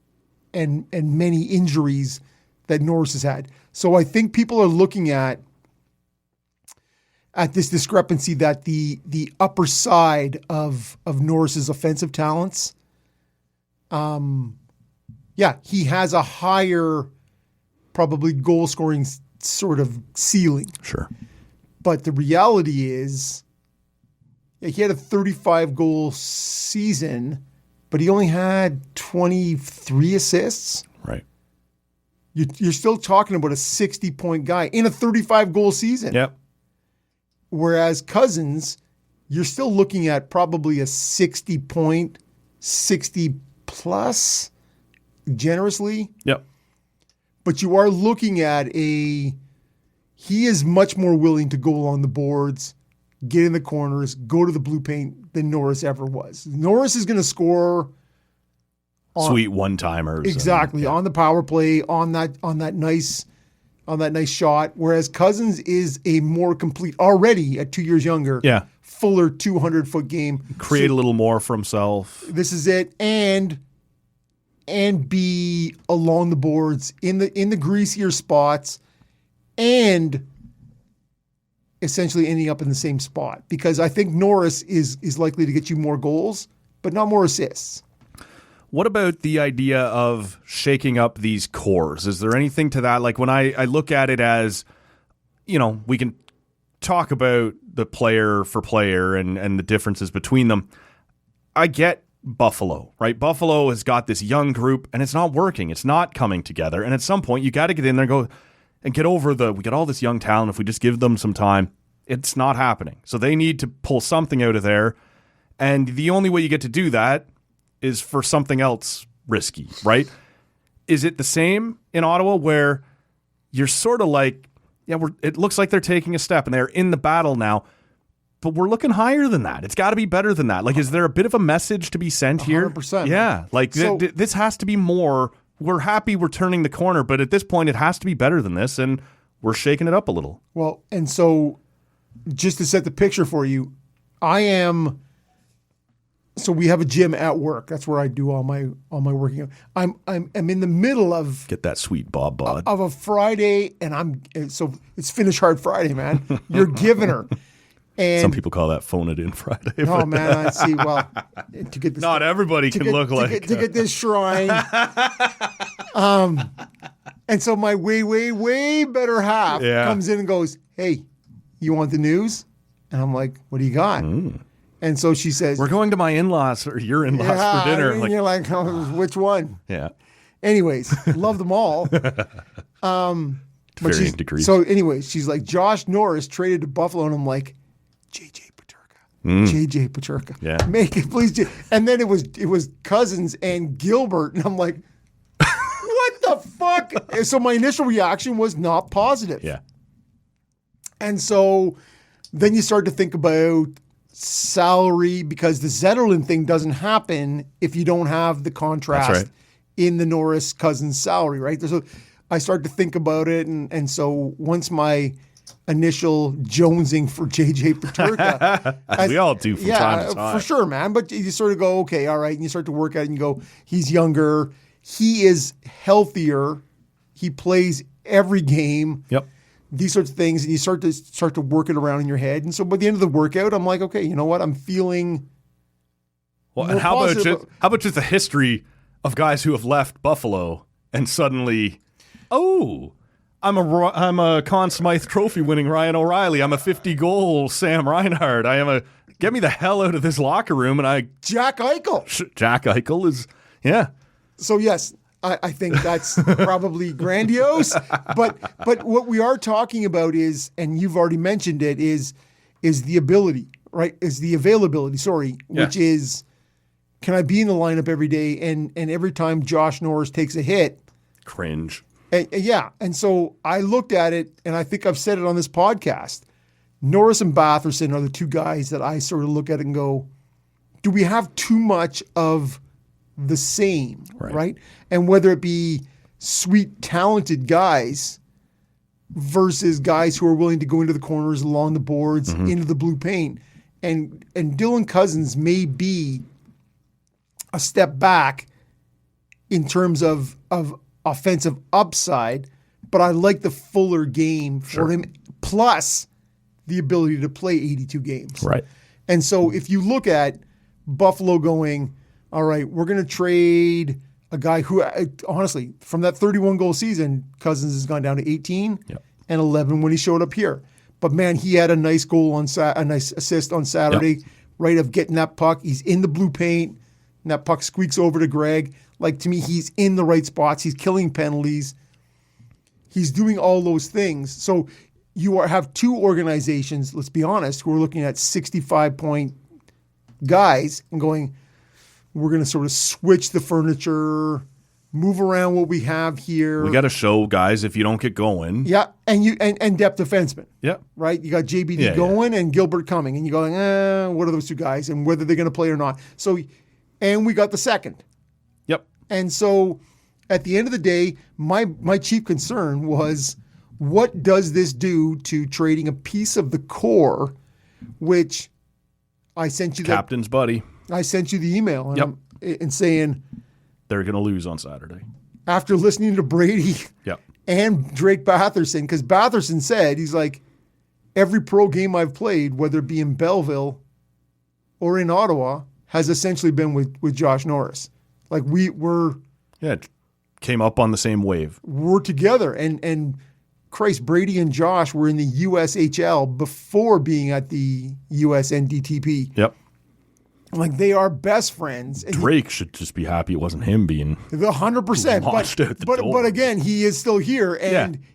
and many injuries that Norris has had. So I think people are looking at this discrepancy that the upper side of Norris's offensive talents, he has a higher probably goal scoring sort of ceiling. Sure. But the reality is he had a 35 goal season, but he only had 23 assists. Right. You're still talking about a 60-point guy in a 35-goal season. Yep. Whereas Cousins, you're still looking at probably a 60-point, 60-plus, generously. Yep. But you are looking at he is much more willing to go along the boards, get in the corners, go to the blue paint than Norris ever was. Norris is going to score Sweet one-timers. Exactly. On the power play, on that nice shot. Whereas Cousins is a more complete, already at 2 years younger. Yeah. Fuller 200-foot game. Create a little more for himself. This is it. And be along the boards in the greasier spots and essentially ending up in the same spot. Because I think Norris is likely to get you more goals, but not more assists. What about the idea of shaking up these cores? Is there anything to that? Like when I look at it as, we can talk about the player for player and the differences between them. I get Buffalo, right? Buffalo has got this young group and it's not working. It's not coming together. And at some point you got to get in there and go and get over we got all this young talent. If we just give them some time, it's not happening. So they need to pull something out of there. And the only way you get to do that is for something else risky, right? Is it the same in Ottawa where you're sort of like, it looks like they're taking a step and they're in the battle now, but we're looking higher than that. It's got to be better than that. Like, is there a bit of a message to be sent here? 100%. Yeah. Like, this has to be more. We're happy we're turning the corner, but at this point, it has to be better than this, and we're shaking it up a little. Well, and so just to set the picture for you, so we have a gym at work. That's where I do all my working. I'm in the middle of get that sweet Bob bod of a Friday, and so it's Finish Hard Friday, man. You're giving her. And some people call that phone it in Friday. Oh man, I see. Well, to get this, not everybody can look like to get this shrine. And so my way better half comes in and goes, "Hey, you want the news?" And I'm like, "What do you got?" And so she says, "We're going to my in-laws or your in-laws for dinner." And you're like, oh, "Which one?" Yeah. Anyways, love them all. Varying degrees. So anyways, she's like, Josh Norris traded to Buffalo, and I'm like, JJ Peterka. Yeah. Make it, please. And then it was Cousins and Gilbert, and I'm like, what the fuck? And so my initial reaction was not positive. Yeah. And so then you start to think about salary, because the Zetterlund thing doesn't happen if you don't have the contrast in the Norris Cousins salary, right? So I start to think about it, and so once my initial jonesing for JJ Peterka, we all do from time to time. For sure, man. But you sort of go, okay, all right, and you start to work at it, and you go, he's younger, he is healthier, he plays every game. Yep. These sorts of things, and you start to work it around in your head. And so by the end of the workout, I'm like, okay, you know what? I'm feeling. Well, and how about just the history of guys who have left Buffalo and suddenly, I'm a Conn Smythe Trophy winning Ryan O'Reilly. I'm a 50-goal Sam Reinhart. Get me the hell out of this locker room. And Jack Eichel. Jack Eichel is, yeah. So yes. I think that's probably grandiose, but what we are talking about is, and you've already mentioned it, is the ability, right? Is the availability, which is, can I be in the lineup every day? And every time Josh Norris takes a hit, cringe. And so I looked at it, and I think I've said it on this podcast. Norris and Batherson are the two guys that I sort of look at and go, do we have too much of the same, right? And whether it be sweet, talented guys versus guys who are willing to go into the corners, along the boards, into the blue paint. And Dylan Cousins may be a step back in terms of offensive upside, but I like the fuller game for him, plus the ability to play 82 games. Right. And so if you look at Buffalo going, all right, we're going to trade a guy who, honestly, from that 31-goal season, Cousins has gone down to 18 and 11 when he showed up here. But, man, he had a nice goal a nice assist on Saturday, right, of getting that puck. He's in the blue paint, and that puck squeaks over to Greg. Like, to me, he's in the right spots. He's killing penalties. He's doing all those things. So you have two organizations, let's be honest, who are looking at 65-point guys and going, we're going to sort of switch the furniture. move around what we have here. We got to show guys if you don't get going. Yeah, and depth defensemen. Yeah. Right? You got JBD going and Gilbert coming, and you go, what are those two guys, and whether they're going to play or not. So, and we got the second. Yep. And so, at the end of the day, my chief concern was, what does this do to trading a piece of the core, which I sent you Captain's buddy. I sent you the email and saying they're going to lose on Saturday. After listening to Brady and Drake Batherson, because Batherson said, he's like, every pro game I've played, whether it be in Belleville or in Ottawa, has essentially been with Josh Norris. Like we're came up on the same wave. We're together, and Christ, Brady and Josh were in the USHL before being at the US NDTP. Yep. Like, they are best friends. And Drake should just be happy it wasn't him being 100%. launched out the door. But again, he is still here,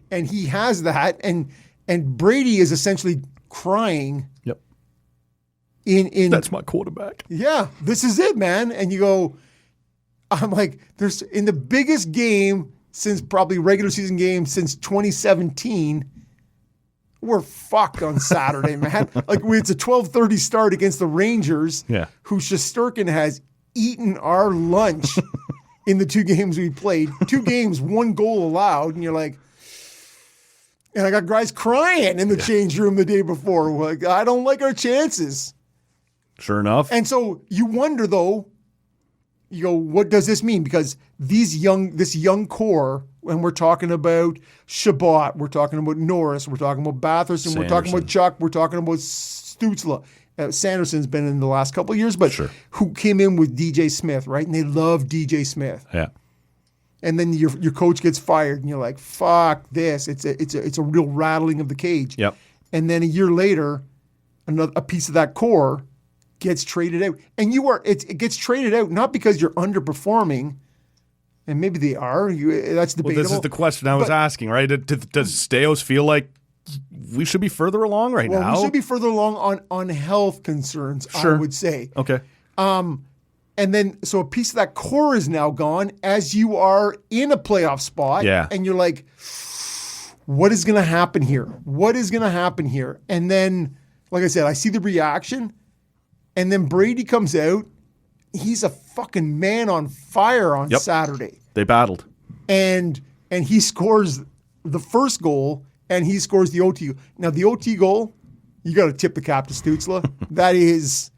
and he has that, and Brady is essentially crying. Yep. In that's my quarterback. Yeah, this is it, man. And you go, I'm like, there's in the biggest game since probably regular season game since 2017. We're fucked on Saturday, man. Like, it's a 12:30 start against the Rangers, who Shesterkin has eaten our lunch in the 2 games we played. 2 games, 1 goal allowed, and you're like, and I got guys crying in the change room the day before. Like, I don't like our chances. Sure enough. And so you wonder, though, you go, what does this mean? Because this young core, and we're talking about Shabbat, we're talking about Norris, we're talking about Batherson, we're talking about Chuck, we're talking about Stützle. Sanderson's been in the last couple of years, but who came in with DJ Smith, right? And they love DJ Smith. Yeah. And then your coach gets fired, and you're like, "Fuck this!" It's a real rattling of the cage. Yep. And then a year later, a piece of that core gets traded out, and it gets traded out not because you're underperforming, and maybe they are. That's debatable. Well, this is the question I was asking, right? Does Steos feel like we should be further along now? We should be further along on health concerns, I would say. Okay. And then, so a piece of that core is now gone as you are in a playoff spot. Yeah. And you're like, what is going to happen here? What is going to happen here? And then, like I said, I see the reaction. And then Brady comes out. He's a fucking man on fire on Saturday. They battled. And he scores the first goal, and he scores the OT. Now, the OT goal, you got to tip the cap to Stützle. That is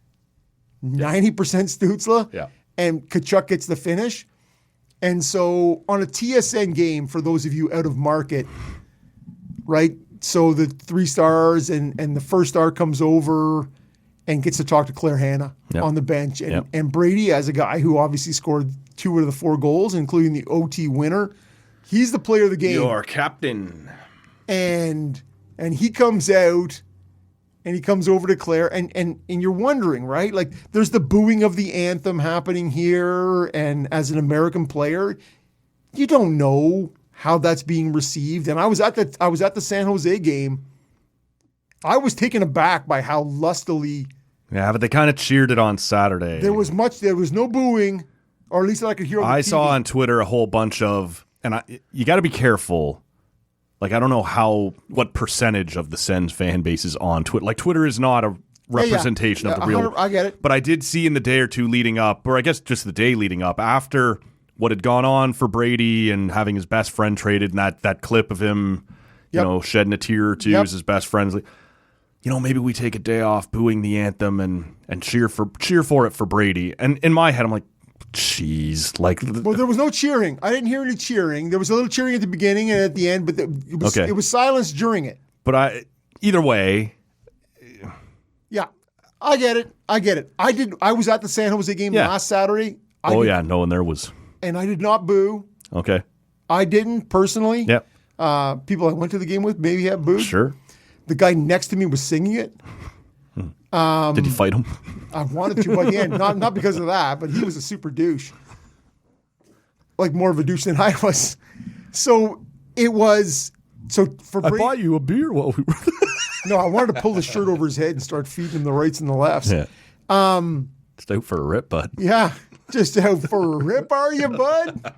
90% Stützle. Yeah. And Tkachuk gets the finish. And so on a TSN game, for those of you out of market, right? So the 3 stars and the first star comes over and gets to talk to Claire Hanna on the bench. And Brady, as a guy who obviously scored 2 of the 4 goals, including the OT winner, he's the player of the game. Your captain. And he comes out and he comes over to Claire, and you're wondering, right? Like, there's the booing of the anthem happening here, and as an American player, you don't know how that's being received. And I was at the San Jose game. I was taken aback by how lustily. Yeah, but they kind of cheered it on Saturday. There was no booing, or at least I could hear on the I TV. saw on Twitter a whole bunch of, and you got to be careful. Like, I don't know what percentage of the Sens fan base is on Twitter. Like, Twitter is not a representation of the real. I get it. But I did see in the day or two leading up, or I guess just the day leading up, after what had gone on for Brady and having his best friend traded, and that clip of him, shedding a tear or two as his best friend's. Maybe we take a day off booing the anthem and cheer for it for Brady. And in my head, I'm like, jeez. Well, there was no cheering. I didn't hear any cheering. There was a little cheering at the beginning and at the end, but it was silence during it. But either way. Yeah, I get it. I was at the San Jose game last Saturday. No, and there was. And I did not boo. Okay. I didn't personally. Yep. People I went to the game with maybe have booed. Sure. The guy next to me was singing it. Did you fight him? I wanted to by the end, not because of that, but he was a super douche. Like, more of a douche than I was. So it was. So for Brady, I bought you a beer while we were. No, I wanted to pull the shirt over his head and start feeding him the rights and the lefts. Yeah. Just out for a rip, bud. Yeah, just out for a rip, are you, bud?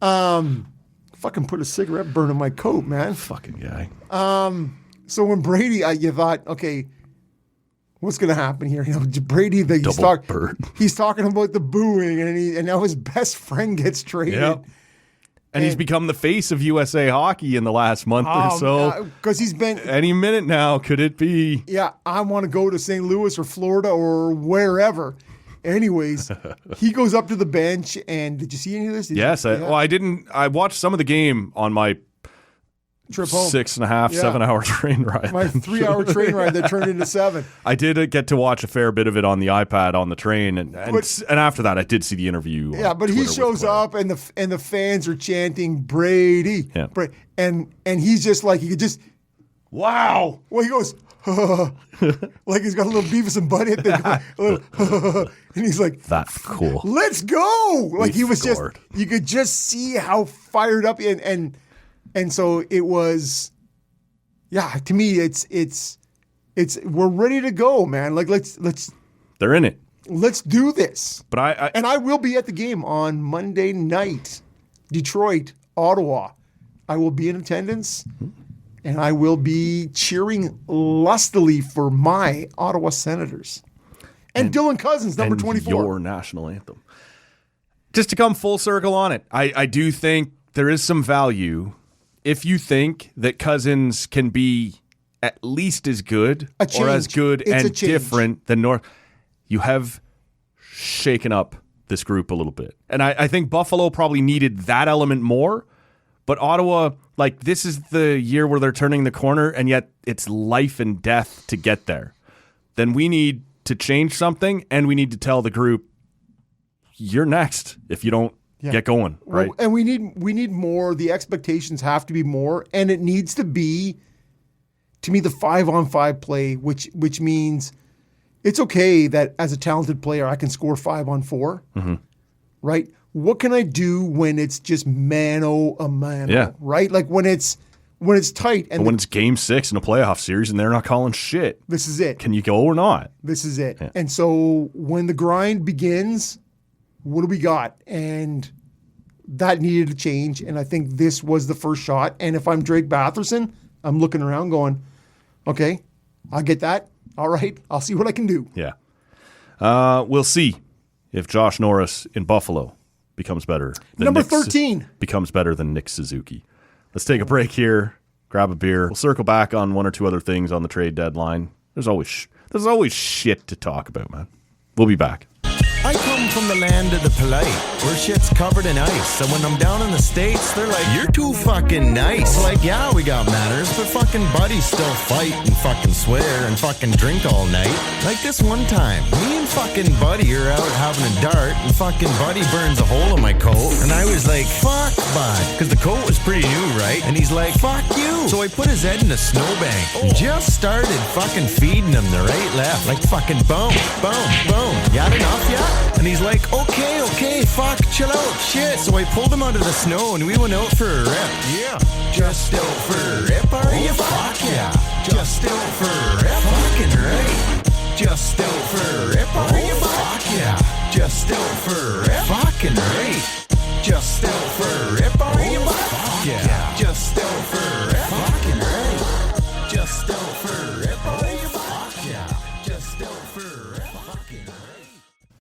Fucking put a cigarette burn in my coat, man. Fucking guy. So when Brady, you thought, okay, what's going to happen here? Brady, he's talking about the booing, and now his best friend gets traded. Yep. And he's become the face of USA Hockey in the last month or so. Because he's been... Any minute now, could it be? Yeah, I want to go to St. Louis or Florida or wherever. Anyways, he goes up to the bench, and did you see any of this? Yes. I didn't. I watched some of the game on my trip home. 6.5, 7 hour train ride. My 3 hour train ride that turned into 7. I did get to watch a fair bit of it on the iPad on the train, and after that, I did see the interview. Yeah, but he shows up, and the fans are chanting Brady, yeah. and he's just like he could just wow. Well, he goes like he's got a little Beavis and Butthead thing, and he's like, "That's cool. Let's go!" Like he was scored. just you could just see how fired up and so it was, yeah. To me, it's we're ready to go, man. Like let's. They're in it. Let's do this. But I will be at the game on Monday night, Detroit, Ottawa. I will be in attendance, and I will be cheering lustily for my Ottawa Senators and Dylan Cousins, number 24. Your national anthem. Just to come full circle on it, I do think there is some value. If you think that Cousins can be at least as good or as good and different than North, you have shaken up this group a little bit. And I think Buffalo probably needed that element more, but Ottawa, like, this is the year where they're turning the corner, and yet it's life and death to get there. Then we need to change something, and we need to tell the group, you're next if you don't get going, right? Well, and we need more. The expectations have to be more, and it needs to be, to me, the 5-on-5 play, which means it's okay that as a talented player I can score 5-on-4, right? What can I do when it's just mano a mano, right? Like when it's tight and when it's game 6 in a playoff series and they're not calling shit. This is it. Can you go or not? This is it. Yeah. And so when the grind begins, what do we got? And that needed to change. And I think this was the first shot. And if I'm Drake Batherson, I'm looking around going, okay, I'll get that. All right. I'll see what I can do. Yeah. We'll see if Josh Norris in Buffalo becomes better. Number 13. Becomes better than Nick Suzuki. Let's take a break here, grab a beer. We'll circle back on one or two other things on the trade deadline. There's always shit to talk about, man. We'll be back. I come from the land of the polite, where shit's covered in ice. So when I'm down in the States, they're like, you're too fucking nice. Like, yeah, we got manners, but fucking buddies still fight and fucking swear and fucking drink all night. Like this one time, me and fucking Buddy are out having a dart, and fucking Buddy burns a hole in my coat, and I was like, fuck Bud, because the coat was pretty new, right? And he's like, fuck you. So I put his head in a snowbank and just started fucking feeding him the right left, like fucking boom, boom, boom. Got enough yet? And he's like, okay, fuck, chill out, shit. So I pulled him out of the snow and we went out for a rip. Yeah. Just out for a rip, are you? Fuck yeah. Just out for a rip. Fucking right. Just out for a rip, are you? Fuck yeah. Just out for a rip. Fucking right.